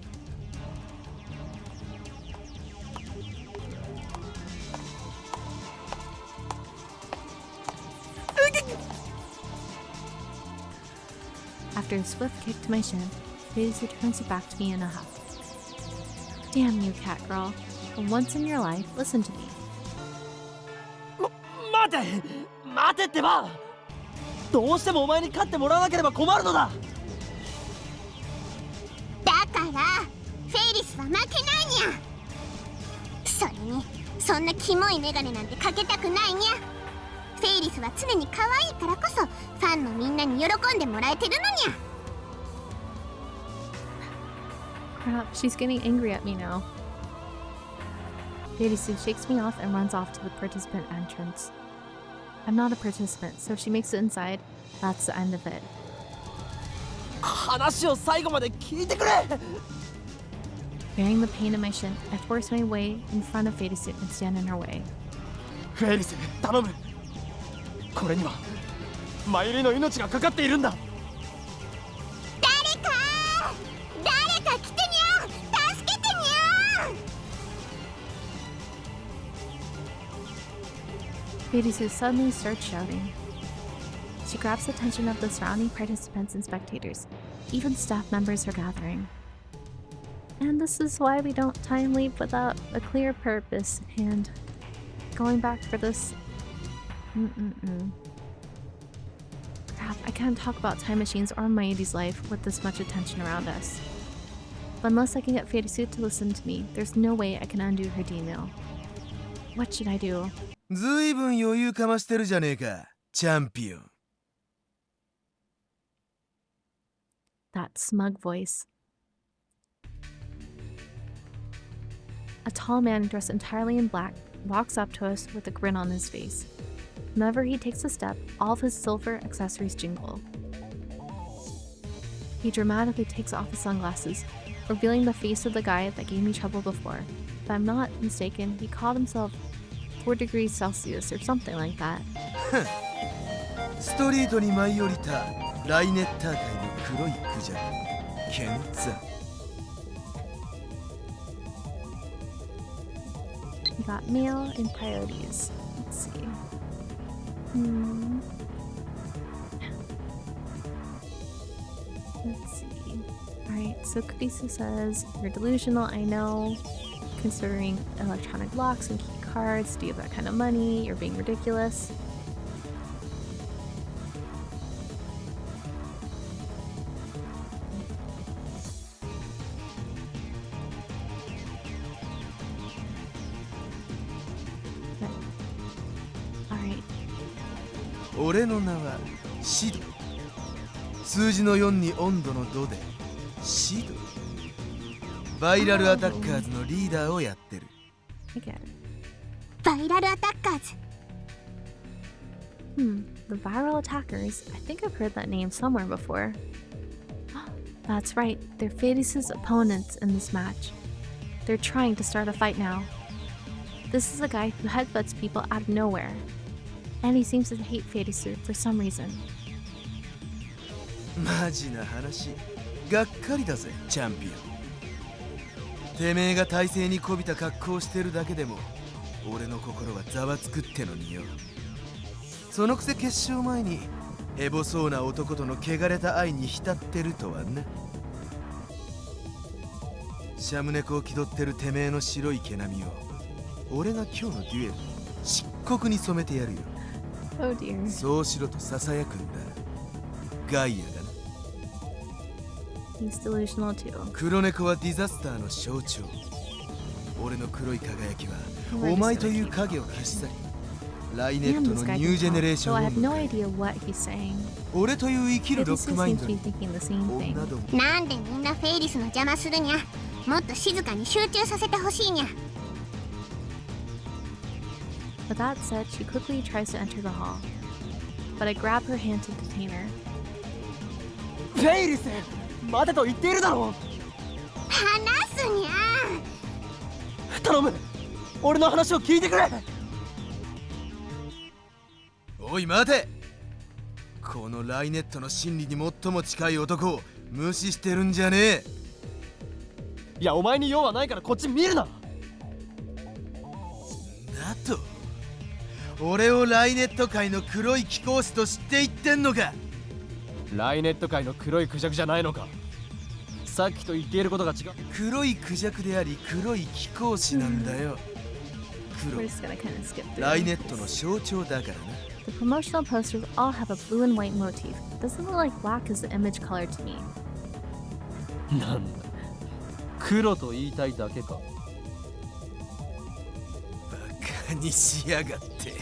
After a swift kick to my shin, Farisu turns it back to me in a huff. Damn you, cat girl. For once in your life, listen to me. 待てってば。どうしてもお前に勝ってもらわなければ困るのだ。だからフェイリスは負けないにゃ。それにそんなキモいメガネなんてかけたくないにゃ。フェイリスは常に可愛いからこそファンのみんなに喜んでもらえてるのにゃ。 Crap, she's getting angry at me now. Farisu shakes me off and runs off to the participant entrance. I'm not a participant, so if she makes it inside, that's the end of it. 話を最後まで聞いてくれ。 Bearing the pain in my shin, I force my way in front of Farisu and stand in her way. フェイリス、頼む。これにはマユリの命がかかっているんだ。誰か来てにゃ。助けてにゃ。 Farisu suddenly starts shouting. She grabs the attention of the surrounding participants and spectators. Even staff members are gathering. And this is why we don't time leap without a clear purpose, and going back for this... Crap, I can't talk about time machines or Mayuri's life with this much attention around us. But unless I can get Farisu to listen to me, there's no way I can undo her D-mail. What should I do? ずいぶん余裕かましてるじゃねえか、チャンピオン。That smug voice. A tall man dressed entirely in black walks up to us with a grin on his face. Whenever he takes a step, all of his silver accessories jingle. He dramatically takes off his sunglasses, revealing the face of the guy that gave me trouble before. If I'm not mistaken, he called himself 4 degrees Celsius or something like that. ストリートに舞い降りたライネッター界の黒いクジャク、ケンザ。We got mail and priorities. Let's see. Let's see. Alright, so Kurisu says, you're delusional, I know. Considering electronic locks and key cards, do you have that kind of money? You're being ridiculous. 俺の名はシド。数字の4に温度の度でシド。バイラルアタッカーズのリーダーをやってる。I get it. バイラルアタッカーズ。The viral attackers. I think I've heard that name somewhere before. That's right, they're Farisu's opponents in this match. They're trying to start a fight now. This is a guy who headbutts people out of nowhere. And he seems to hate Farisu for some reason. マジな話。がっかりだぜ、チャンピオン。てめえが体勢にこびた格好をしてるだけでも俺の心はざわつくってのによ。そのくせ決勝前にヘボそうな男との汚れた愛に浸ってるとはな。シャム猫を気取ってるてめえの白い毛並みを俺が今日のデュエル漆黒に染めてやるよ。Oh dear. そうしろとささやくんだ。ガイアだな。He's delusional too. 黒猫はディザスターの象徴。俺の黒い輝きはお前という影を消し去り、ライネッ Damn, ト this の guy ニュー can ジェネ talk, レーショ so ン I を have no 迎え idea what he's saying. 俺という生きるロック Farisu マイン seems ド to be に thinking the same 女 thing. ども。なんでみんなフェイリスの邪魔するにゃ。もっと静かに集中させてほしいにゃ。With that said, she quickly tries to enter the hall. But I grab her hand to detain her. フェイリス、待てと言っているだろ話すにゃ。う。頼む、俺の話を聞いてくれ。おい待て。このライネットの真理に最も近い男を無視してるんじゃねえ。いや、お前に用はないからこっち見るな。だと俺をライネット界の黒い貴公子と知って言ってんのか。ライネット界の黒いクジャクじゃないのか。さっきと言っていることが違う。黒いクジャクであり黒い貴公子なんだよ。 We're 黒 just gonna kind of skip through. ライネットの象徴だからな。 The promotional posters all have a blue and white motif. Doesn't look like black is the image color to me. なんだ、黒と言いたいだけか。バカにしやがって。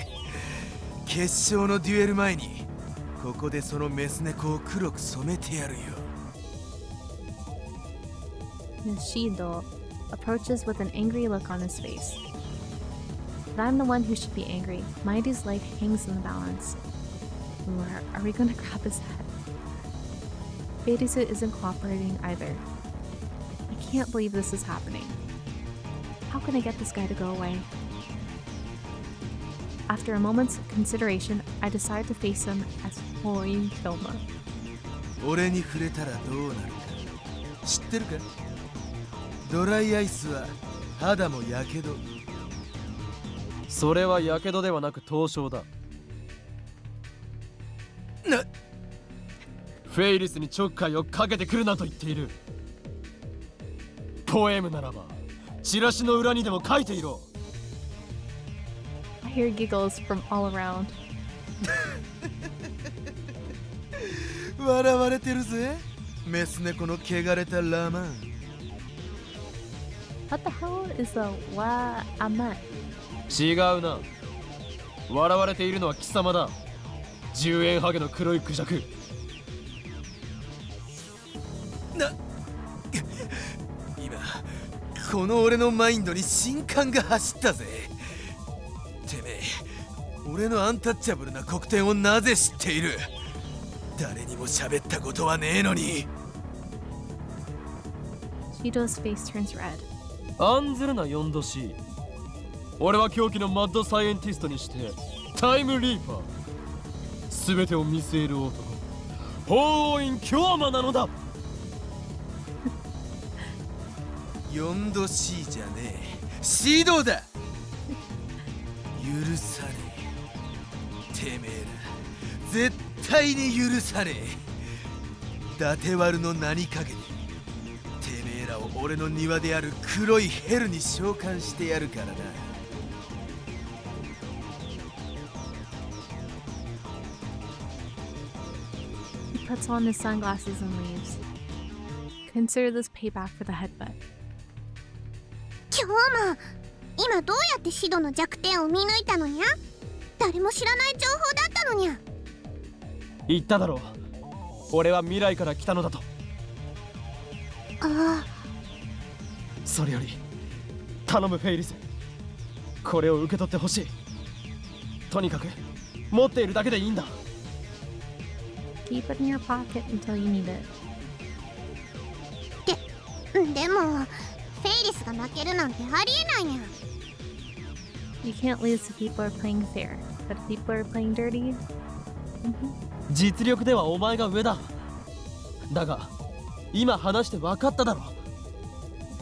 決勝のデュエル前にここでそのメス猫を黒く染めてやるよ。 Shido approaches with an angry look on his face. But I'm the one who should be angry. Mighty's leg hangs in the balance. Ooh, are we gonna grab his head? Farisu isn't cooperating either. I can't believe this is happening. How can I get this guy to go away? After a moment's consideration, I decide to face him as Hoin Kilma. 俺に触れたらどうなるか知ってるか。ドライアイスは肌もやけど。それはやけどではなく凍傷だ。な、フェイリスにちょっかいをかけてくるなと言っている。ポエムならばチラシの裏にでも書いていろ。 I hear giggles from all around. 笑われてるぜ。メス猫の汚れたラマン。 What the hell is a wa amat? 違うな。笑われているのは貴様だ。10円ハゲの黒いクジャク。な、今この俺のマインドに新感が走ったぜ。てめえ、俺のアンタッチャブルな黒点をなぜ知っている。誰にも喋ったことはねえのに。 Shido's face turns red. 案ずるなヨンド氏。俺は狂気のマッドサイエンティストにしてタイムリーパー。すべてを見据える男。法王院京馬なのだ。ヨンドシーじゃねえ、シードだ。許さねえ。てめえら絶対に許さねえ。伊達丸の名にかけててめえらを俺の庭である黒いヘルに召喚してやるからな。 He puts on his sunglasses and leaves. Consider this payback for the headbutt. 今日も今どうやってシドの弱点を見抜いたのにゃ。誰も知らない情報だったのにゃ。言っただろう。俺は未来から来たのだと。あそれより頼むフェイリス、これを受け取ってほしい。とにかく持っているだけでいいんだ。 Keep it in your pocket until you need it. でもフェイリスが負けるなんてありえないにゃ。 You can't lose if people are playing fair, but if people are playing dirty, 実力ではお前が上だ。だが今話して分かっただろ。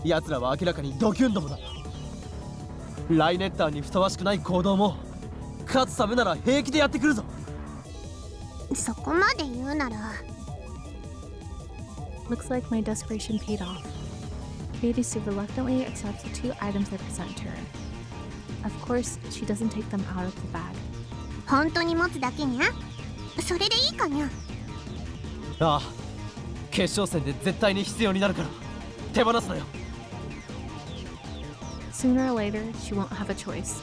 奴らは明らかにドキュンどもだ。ライネッターにふさわしくない行動も勝つためなら平気でやってくるぞ。そこまで言うなら looks like my desperation paid off. Farisu reluctantly accepts the 2 items I present to her. Of course, she doesn't take them out of the bag. 本当に持つだけにゃ。それでいいかにゃ。ああ、決勝戦で絶対に必要になるから手放すなよ。 Sooner or later, she won't have a choice.